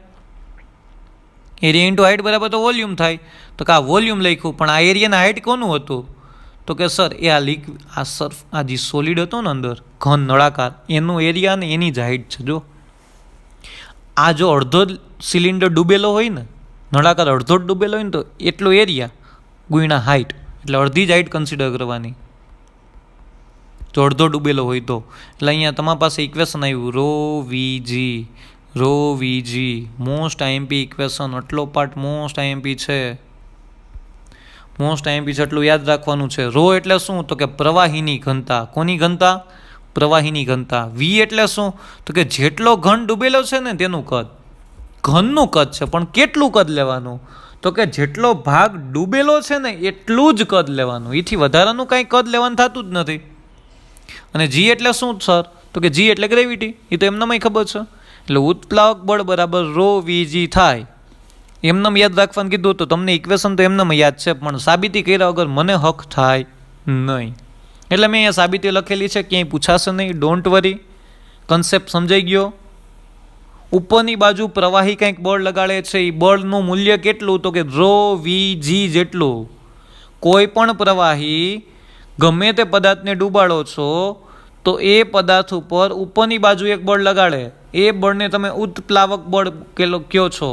એરિયા ઇન્ટુ હાઇટ બરાબર તો વોલ્યુમ થાય. તો કે આ વોલ્યુમ લખ્યું, પણ આ એરિયાના હાઇટ કોનું હતું? તો કે સર એ આ જે સોલિડ હતો ને અંદર ઘન નળાકાર, એનું એરિયા ને એની જ હાઇટ છે. જો આ જો અડધો સિલિન્ડર ડૂબેલો હોય ને, નળાકાર અડધો જ ડૂબેલો હોય ને, તો એટલો એરિયા ગુણ્યા હાઇટ, એટલે અડધી જ હાઇટ કન્સિડર કરવાની જો અડધો ડૂબેલો હોય તો. એટલે અહીંયા તમારી પાસે ઇક્વેશન આવ્યું rho V G most IMP equation. આટલો પાર્ટ મોસ્ટ આઈએમપી છે. એટલું યાદ રાખવાનું છે. રો એટલે શું? તો કે પ્રવાહીની ઘનતા. કોની ઘનતા? પ્રવાહીની ઘનતા. વી એટલે શું? તો કે જેટલો ઘન ડૂબેલો છે ને તેનું કદ. ઘનનું કદ છે, પણ કેટલું કદ લેવાનું? તો કે જેટલો ભાગ ડૂબેલો છે ને એટલું જ કદ લેવાનું, એથી વધારાનું કાંઈ કદ લેવાનું થતું જ નથી. અને જી એટલે શું સર? તો કે જી એટલે ગ્રેવિટી. એ તો એમનામાં ખબર છે. એટલે ઉત્પ્લાવક બળ બરાબર રો વીજી થાય. એમનામ યાદ રાખવાનું કીધું તો તમને ઇક્વેશન તો એમનામ યાદ છે, પણ સાબિતી કર્યા વગર મને હક થાય નહીં. એટલે મેં અહીંયા સાબિતી લખેલી છે, ક્યાંય પૂછાશે નહીં. ડોન્ટ વરી, કન્સેપ્ટ સમજાઈ ગયો. ઉપરની બાજુ પ્રવાહી કંઈક બળ લગાડે છે, એ બળનું મૂલ્ય કેટલું? તો કે રો વીજી જેટલું. કોઈ પણ પ્રવાહી ગમે તે પદાર્થને ડૂબાડો છો તો એ પદાર્થ ઉપર ઉપરની બાજુ એક બળ લગાડે, એ બળને તમે ઉત્પ્લાવક બળ કયો છો.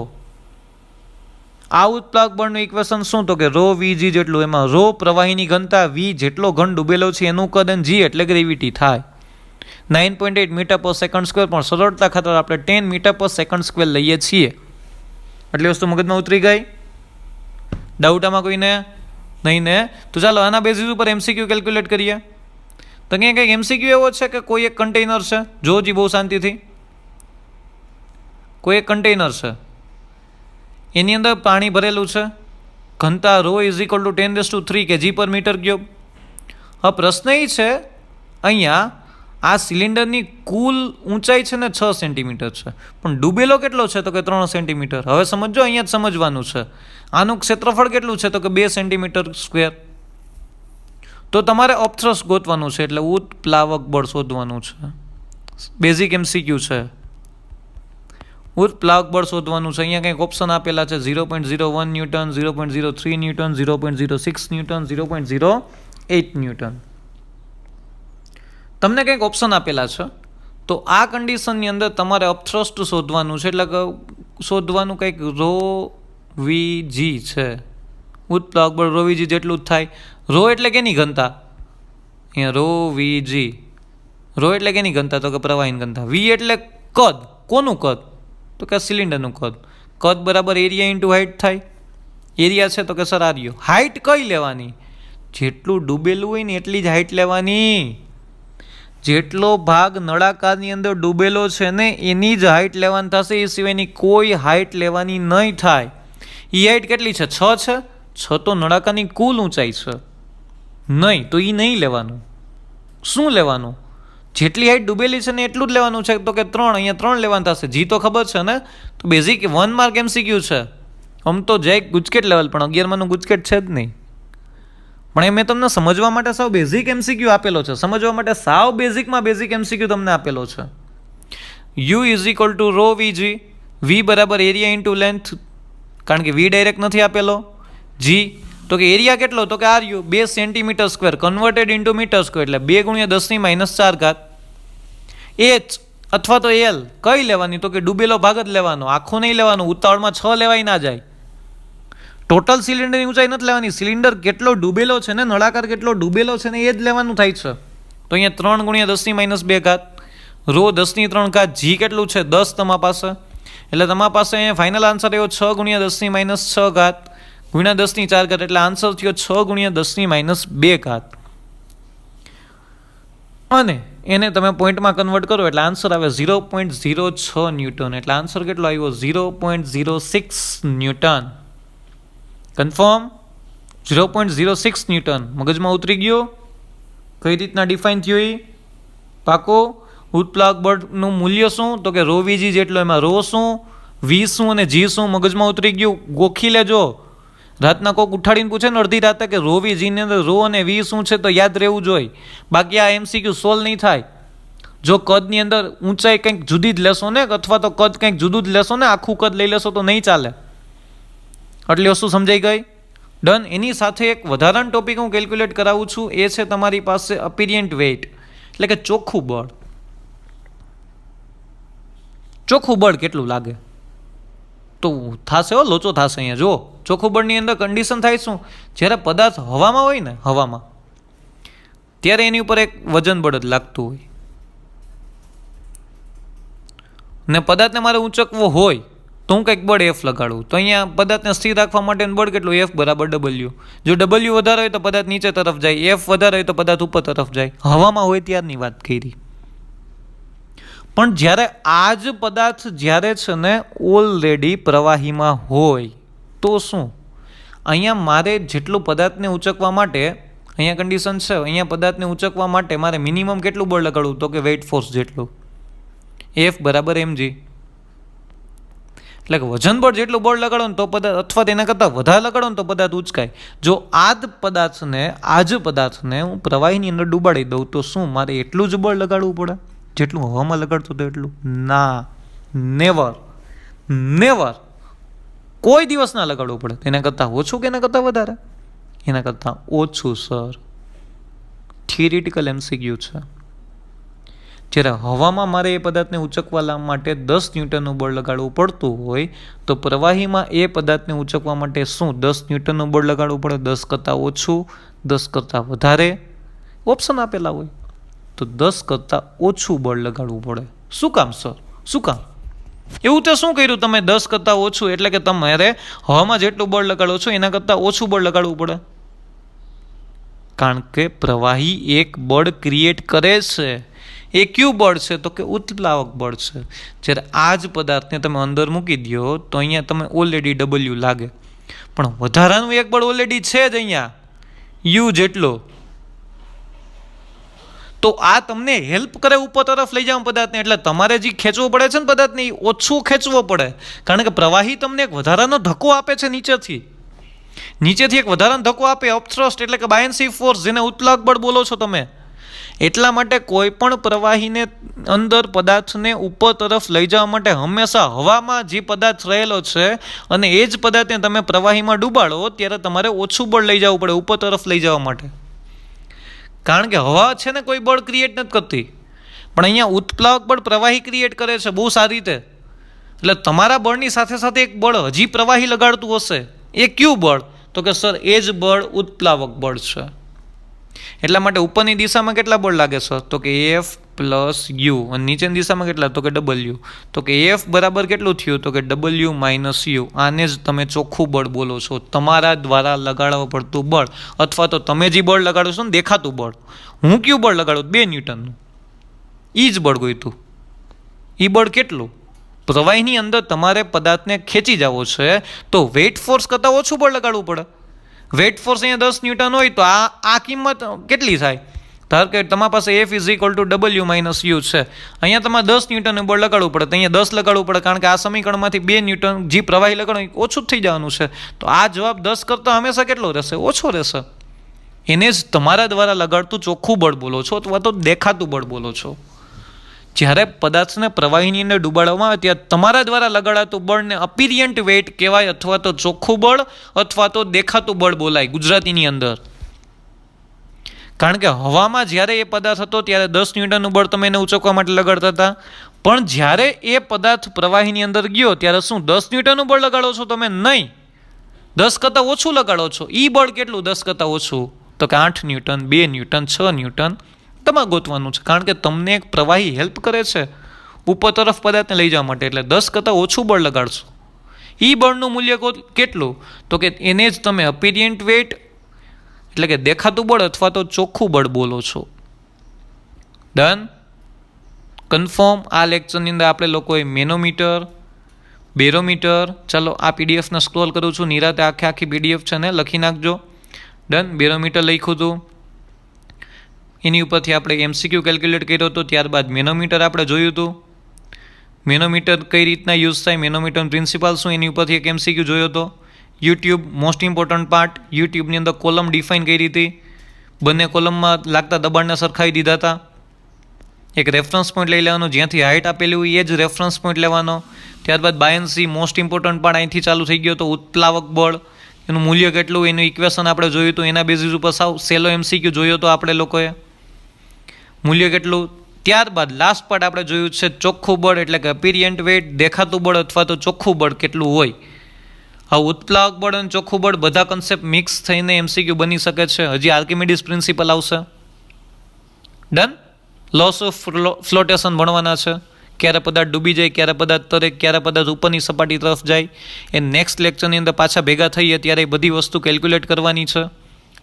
આ ઉત્પ્લાવક બળનું ઇક્વેશન શું? તો કે રો વીજી જેટલું. એમાં રો પ્રવાહીની ઘનતા, વી જેટલો ઘન ડૂબેલો છે એનું કદ, અને જી એટલે ગ્રેવિટી થાય. 9.8 મીટર પર સેકન્ડ સ્ક્વેર, પણ સરળતા ખાતર આપણે 10 મીટર પર સેકન્ડ સ્ક્વેર લઈએ છીએ. એટલી વસ્તુ મગજમાં ઉતરી ગઈ? ડાઉટ આમાં કોઈને નહીં ને? તો ચાલો આના બેઝિસ ઉપર એમસીક્યુ કેલ્ક્યુલેટ કરીએ. તો અહીંયા કંઈક એમસીક્યુ એવો છે કે કોઈ એક કન્ટેનર છે. જોજી બહુ શાંતિથી. કોઈ એક કન્ટેનર છે, એની અંદર પાણી ભરેલું છે. ઘનતા rho is equal to 10⁻³ kg પર મીટર ક્યુબ. હવે પ્રશ્ન એ છે, અહીંયા આ સિલિન્ડરની કુલ ઊંચાઈ છે ને 6 સેન્ટીમીટર છે, પણ ડૂબેલો કેટલો છે? તો કે 3 સેન્ટીમીટર. હવે સમજો, અહીંયા જ સમજવાનું છે. આનું ક્ષેત્રફળ કેટલું છે? તો કે 2 સેન્ટીમીટર સ્ક્વેર. તો તમારે ઓપ્થ્રસ ગોતવાનું છે, એટલે ઉત્પ્લાવક બળ શોધવાનું છે. બેઝિક એમસીક્યુ છે. ઉત્પ્લાવક બળ શોધવાનું છે. અહીંયા કંઈક ઓપ્શન આપેલા છે 0.01 ન્યૂટન, 0.03 ન્યૂટન, 0.06 ન્યૂટન, 0.08 ન્યૂટન. તમને કંઈક ઓપ્શન આપેલા છે. તો આ કન્ડિશનની અંદર તમારે અપથ્રસ્ટ શોધવાનું છે, એટલે કે શોધવાનું કંઈક રો વીજી છે. ઉત્પ્લાવક બળ રો વીજી જેટલું જ થાય. રો એટલે કેની ઘનતા? અહીંયા રો વીજી. રો એટલે કેની ઘનતા? તો કે પ્રવાહીની ઘનતા. વી એટલે કદ. કોનું કદ? તો કે સિલિન્ડરનું કદ. કદ બરાબર એરિયા ઇન્ટુ હાઇટ થાય. એરિયા છે તો કે સર આર્યો. હાઇટ કઈ લેવાની? જેટલું ડૂબેલું હોય ને એટલી જ હાઇટ લેવાની. જેટલો ભાગ નળાકારની અંદર ડૂબેલો છે ને એની જ હાઇટ લેવાની થશે, એ સિવાયની કોઈ હાઇટ લેવાની નહીં થાય. એ હાઇટ કેટલી છે? 6 છે. 6 તો નળાકારની કુલ ઊંચાઈ છે. નહીં તો એ નહીં લેવાનું. શું લેવાનું? જેટલી હાઇટ ડૂબેલી છે ને એટલું જ લેવાનું છે. તો કે 3, અહીંયા 3 લેવાનું થશે. જી તો ખબર છે ને? તો બેઝિક 1 માર્ક એમસીક્યુ છે. આમ તો જય ગુજકેટ લેવલ, પણ 11માનું ગુજકેટ છે જ નહીં. પણ એ મેં તમને સમજવા માટે સાવ બેઝિક એમસીક્યુ આપેલો છે. સમજવા માટે સાવ બેઝિકમાં બેઝિક એમસીક્યુ તમને આપેલો છે. U is equal to rho V G. V બરાબર એરિયા ઇન્ટુ લેન્થ, કારણ કે વી ડાયરેક્ટ નથી આપેલો. જી તો કે એરિયા કેટલો તો કે આર્યુ 2 centimetre square converted into metre square એટલે 2 × 10⁻⁴. એચ અથવા તો એલ કઈ લેવાની તો કે ડૂબેલો ભાગ જ લેવાનો, આખું નહીં લેવાનું, ઉતાવળમાં 6 લેવાય ના જાય. ટોટલ સિલિન્ડરની ઊંચાઈ નથી લેવાની, સિલિન્ડર કેટલો ડૂબેલો છે ને નળાકાર કેટલો ડૂબેલો છે ને એ જ લેવાનું થાય છે. તો અહીંયા 3 × 10⁻², રો 10⁻³ જી કેટલું છે 10 તમારા પાસે, એટલે તમારા પાસે અહીંયા ફાઇનલ આન્સર એવો 6 × 10⁻⁶ ગુણ્યા 10⁴ એટલે આન્સર થયો 6 × 10⁻². અને એને તમે પોઈન્ટમાં કન્વર્ટ કરો એટલે આન્સર આવે 0.06 ન્યૂટન. એટલે આન્સર કેટલો આવ્યો 0.06 ન્યૂટન. Confirm 0.06 newton. મગજમાં ઉતરી ગયો કઈ રીતના ડિફાઇન થયું એ પાકો. ઉત્પ્લાવક બળનું મૂલ્ય શું તો કે રો વીજી જેટલો, એમાં રો શું, વી શું અને જી શું મગજમાં ઉતરી ગયું. ગોખી લેજો. રાતના કોક ઉઠાડીને પૂછે ને અડધી રાતે કે રો વી જીની અંદર રો અને વી શું છે તો યાદ રહેવું જોઈએ, બાકી આ એમસીક્યુ સોલ્વ નહીં થાય. જો કદની અંદર ઊંચાઈ કંઈક જુદી જ લેશો ને અથવા તો કદ કંઈક જુદું જ લેશો ને, આખું કદ લઈ લેશો તો નહીં ચાલે. આટલી વસ્તુ સમજાઈ ગઈ? ડન. એની સાથે એક વધારાનો ટોપિક હું કેલ્ક્યુલેટ કરાવું છું, એ છે તમારી પાસે અપિરિયન્ટ વેઇટ એટલે કે ચોખ્ખું બળ. ચોખ્ખું બળ કેટલું લાગે તો થશે હો, લોચો થશે. અહીંયા જો ચોખ્ખું બળની અંદર કન્ડિશન થાય શું, જ્યારે પદાર્થ હવામાં હોય ને, હવામાં ત્યારે એની ઉપર એક વજન બળ જ લાગતું હોય, ને પદાર્થને મારે ઊંચકવો હોય તો હું કંઈક બળ એફ લગાડું. તો અહીંયા પદાર્થને સ્થિર રાખવા માટેનું બળ કેટલું એફ બરાબર ડબલ્યુ. જો ડબલ્યુ વધારે હોય તો પદાર્થ નીચે તરફ જાય, એફ વધારે હોય તો પદાર્થ ઉપર તરફ જાય. હવામાં હોય ત્યારની વાત કરી. પણ જ્યારે આ જ પદાર્થ જ્યારે છે ને ઓલરેડી પ્રવાહીમાં હોય તો શું, અહીંયા મારે જેટલું પદાર્થને ઊંચકવા માટે, અહીંયા કન્ડિશન છે, અહીંયા પદાર્થને ઊંચકવા માટે મારે મિનિમમ કેટલું બળ લગાડવું તો કે વેઇટ ફોર્સ જેટલું, એફ બરાબર mg. એટલે કે વજન બળ જેટલું બળ લગાડો ને તો પદાર્થ, અથવા તેના કરતાં વધારે લગાડો ને તો પદાર્થ ઉચકાય. જો આ જ પદાર્થને હું પ્રવાહીની અંદર ડૂબાડી દઉં તો શું મારે એટલું જ બળ લગાડવું પડે જેટલું હવામાં લગાડતો તો એટલું? ના, નેવર. કોઈ દિવસ ના લગાડવું પડે. એના કરતાં ઓછું કે એના કરતાં વધારે? એના કરતાં ઓછું સર. થિયરિટિકલ એમસીક્યુ છે. જ્યારે હવામાં મારે એ પદાર્થને ઉંચકવા માટે 10 ન્યૂટનનું બળ લગાડવું પડતું હોય તો પ્રવાહીમાં એ પદાર્થને ઉંચકવા માટે શું 10 ન્યૂટનનું બળ લગાડવું પડે? 10 કરતાં ઓછું, 10 કરતાં વધારે, ઓપ્શન આપેલા હોય. તો 10 કરતાં ઓછું બળ લગાડવું પડે. શું કામ સર, શું કામ? એવું તો શું કર્યું તમે 10 કરતાં ઓછું, એટલે કે તમારે હવામાં જેટલું બળ લગાડો છો એના કરતાં ઓછું બળ લગાડવું પડે? કારણ કે પ્રવાહી એક બળ ક્રિએટ કરે છે. એ કયું બળ છે તો કે ઉત્પ્લાવક બળ છે. જ્યારે આ જ પદાર્થને તમે અંદર મૂકી દો તો અહીંયા તમે ઓલરેડી ડબલ્યુ લાગે, પણ વધારાનું એક બળ ઓલરેડી છે જ અહીંયા યુ જેટલો. તો આ તમને હેલ્પ કરે ઉપર તરફ લઈ જાવ પદાર્થને. એટલે તમારે જે ખેંચવો પડે છે ને પદાર્થને એ ઓછું ખેંચવો પડે, કારણ કે પ્રવાહી તમને એક વધારાનો ધક્કો આપે છે નીચેથી એક વધારાનો ધક્કો આપે, અપથ્રસ્ટ એટલે કે બાયન્સી ફોર્સ, જેને ઉત્પ્લાવક બળ બોલો છો તમે. એટલા માટે કોઈ પણ પ્રવાહીને અંદર પદાર્થને ઉપર તરફ લઈ જવા માટે હંમેશા હવામાં જે પદાર્થ રહેલો છે અને એ જ પદાર્થને તમે પ્રવાહીમાં ડૂબાડો ત્યારે તમારે ઓછું બળ લઈ જવું પડે ઉપર તરફ લઈ જવા માટે. કારણ કે હવા છે ને કોઈ બળ ક્રિએટ નથી કરતી, પણ અહીંયા ઉત્પ્લાવક બળ પ્રવાહી ક્રિએટ કરે છે બહુ સારી રીતે. એટલે તમારા બળની સાથે સાથે એક બળ હજી પ્રવાહી લગાડતું હશે. એ કયું બળ તો કે સર એ જ બળ ઉત્પ્લાવક બળ છે. એટલા માટે ઉપરની દિશામાં કેટલા બળ લાગે સર તો કે એફ પ્લસ યુ, અને નીચેની દિશામાં કેટલા તો કે ડબલ્યુ. તો કે એફ બરાબર કેટલું થયું તો કે ડબલ્યુ માઇનસ યુ. આને જ તમે ચોખ્ખું બળ બોલો છો, તમારા દ્વારા લગાડવા પડતું બળ, અથવા તો તમે જે બળ લગાડો છો ને દેખાતું બળ. હું કયું બળ લગાડું 2 ન્યૂટનનું, એ જ બળ ગોઈતું. એ બળ કેટલું? પ્રવાહીની અંદર તમારે પદાર્થને ખેંચી જવો છે તો વેઇટ ફોર્સ કરતાં ઓછું બળ લગાડવું પડે. વેઇટ ફોર્સ અહીંયા 10 ન્યૂટન હોય તો આ કિંમત કેટલી થાય? ધારો કે તમારી પાસે F is equal two W minus you છે. અહીંયા તમારે 10 ન્યૂટનનું બળ લગાડવું પડે, તો અહીંયા 10 લગાડવું પડે, કારણ કે આ સમીકરણમાંથી 2 ન્યૂટન જે પ્રવાહી લગાડો ઓછું જ થઈ જવાનું છે. તો આ જવાબ 10 કરતાં હંમેશા કેટલો રહેશે? ઓછો રહેશે. એને જ તમારા દ્વારા લગાડતું ચોખ્ખું બળ બોલો છો અથવા તો દેખાતું બળ બોલો છો. જ્યારે પદાર્થને પ્રવાહીની અંદર ડૂબાડવામાં આવે ત્યારે તમારા દ્વારા લગાડાતું બળને અપિરિયન્ટ વેઇટ કહેવાય, અથવા તો ચોખ્ખું બળ અથવા તો દેખાતું બળ બોલાય ગુજરાતીની અંદર. કારણ કે હવામાં જ્યારે એ પદાર્થ હતો ત્યારે 10 ન્યૂટનનું બળ તમે એને ઉંચકવા માટે લગાડતા હતા, પણ જ્યારે એ પદાર્થ પ્રવાહીની અંદર ગયો ત્યારે શું 10 ન્યૂટનનું બળ લગાડો છો તમે? નહીં, 10 કરતાં ઓછું લગાડો છો. એ બળ કેટલું 10 કરતાં ઓછું? તો કે 8 ન્યૂટન, 2 ન્યૂટન, 6 ન્યૂટન તમારે ગોતવાનું છે. કારણ કે તમને એક પ્રવાહી હેલ્પ કરે છે ઉપર તરફ પદાર્થને લઈ જવા માટે, એટલે 10 કરતાં ઓછું બળ લગાડશો. એ બળનું મૂલ્ય કેટલું? તો કે એને જ તમે અપિરિયન્ટ વેઇટ એટલે કે દેખાતું બળ અથવા તો ચોખ્ખું બળ બોલો છો. Done, confirm. આ લેક્ચરની અંદર આપણે લોકોએ મેનોમીટર, બેરોમીટર, ચાલો આ પીડીએફને સ્ક્રોલ કરું છું, નિરાતે આખી પીડીએફ છે ને લખી નાખજો. ડન, બેરોમીટર લખ્યું હતું, એની ઉપરથી આપણે એમસીક્યુ કેલ્ક્યુલેટ કર્યો હતો. ત્યારબાદ મેનોમીટર આપણે જોયું હતું, મેનોમીટર કઈ રીતના યુઝ થાય, મેનોમીટરનું પ્રિન્સિપાલ શું, એની ઉપરથી એક એમસીક્યુ જોયો હતો. યુટ્યુબ, મોસ્ટ ઇમ્પોર્ટન્ટ પાર્ટ, યુટ્યુબની અંદર કોલમ ડિફાઇન કરી હતી, બંને કોલમમાં લાગતા દબાણને સરખાવી દીધા હતા. એક રેફરન્સ પોઈન્ટ લઈ લેવાનો, જ્યાંથી હાઇટ આપેલી હોય એ જ રેફરન્સ પોઈન્ટ લેવાનો. ત્યારબાદ બાયન્સી, મોસ્ટ ઇમ્પોર્ટન્ટ પાર્ટ અહીંથી ચાલુ થઈ ગયો હતો. ઉત્પ્લાવક બળ, એનું મૂલ્ય કેટલું, એનું ઇક્વેશન આપણે જોયું હતું. એના બેઝિસ ઉપર સાવ સેલો એમસીક્યુ જોયો હતો આપણે લોકોએ, મૂલ્ય કેટલું. ત્યારબાદ લાસ્ટ પાર્ટ આપણે જોયું છે ચોખ્ખું બળ, એટલે કે અપિરિયન્ટ વેઇટ, દેખાતું બળ અથવા તો ચોખ્ખું બળ કેટલું હોય. આ ઉત્પ્લાવક બળ અને ચોખ્ખું બળ બધા કન્સેપ્ટ મિક્સ થઈને એમસીક્યુ બની શકે છે. હજી આર્કિમિડીઝ પ્રિન્સિપલ આવશે. ડન. લોસ ઓફ ફ્લોટેશન ભણવાના છે, ક્યારે પદાર્થ ડૂબી જાય, ક્યારે પદાર્થ તરે, ક્યારે પદાર્થ ઉપરની સપાટી તરફ જાય. એ નેક્સ્ટ લેક્ચરની અંદર પાછા ભેગા થઈએ ત્યારે એ બધી વસ્તુ કેલ્ક્યુલેટ કરવાની છે.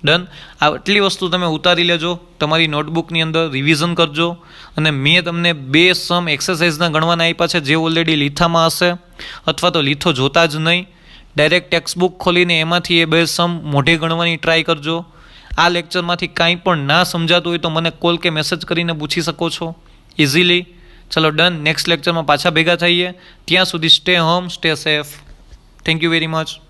ડન. આટલી વસ્તુ તમે ઉતારી લેજો, તમારી નોટબુકની અંદર રિવિઝન કરજો. અને મેં તમને 2 સમ એક્સરસાઇઝના ગણવાના આપ્યા છે, જે ઓલરેડી લીથામાં હશે, અથવા તો લીથો જોતા જ નહીં, ડાયરેક્ટ ટેક્સ્ટબુક ખોલીને એમાંથી એ 2 સમ મોઢે ગણવાની ટ્રાય કરજો. આ લેક્ચરમાંથી કાંઈ પણ ના સમજાતું હોય તો મને કોલ કે મેસેજ કરીને પૂછી શકો છો ઇઝીલી. ચલો ડન, નેક્સ્ટ લેક્ચરમાં પાછા ભેગા થઈએ. ત્યાં સુધી stay home, stay safe. Thank you very much.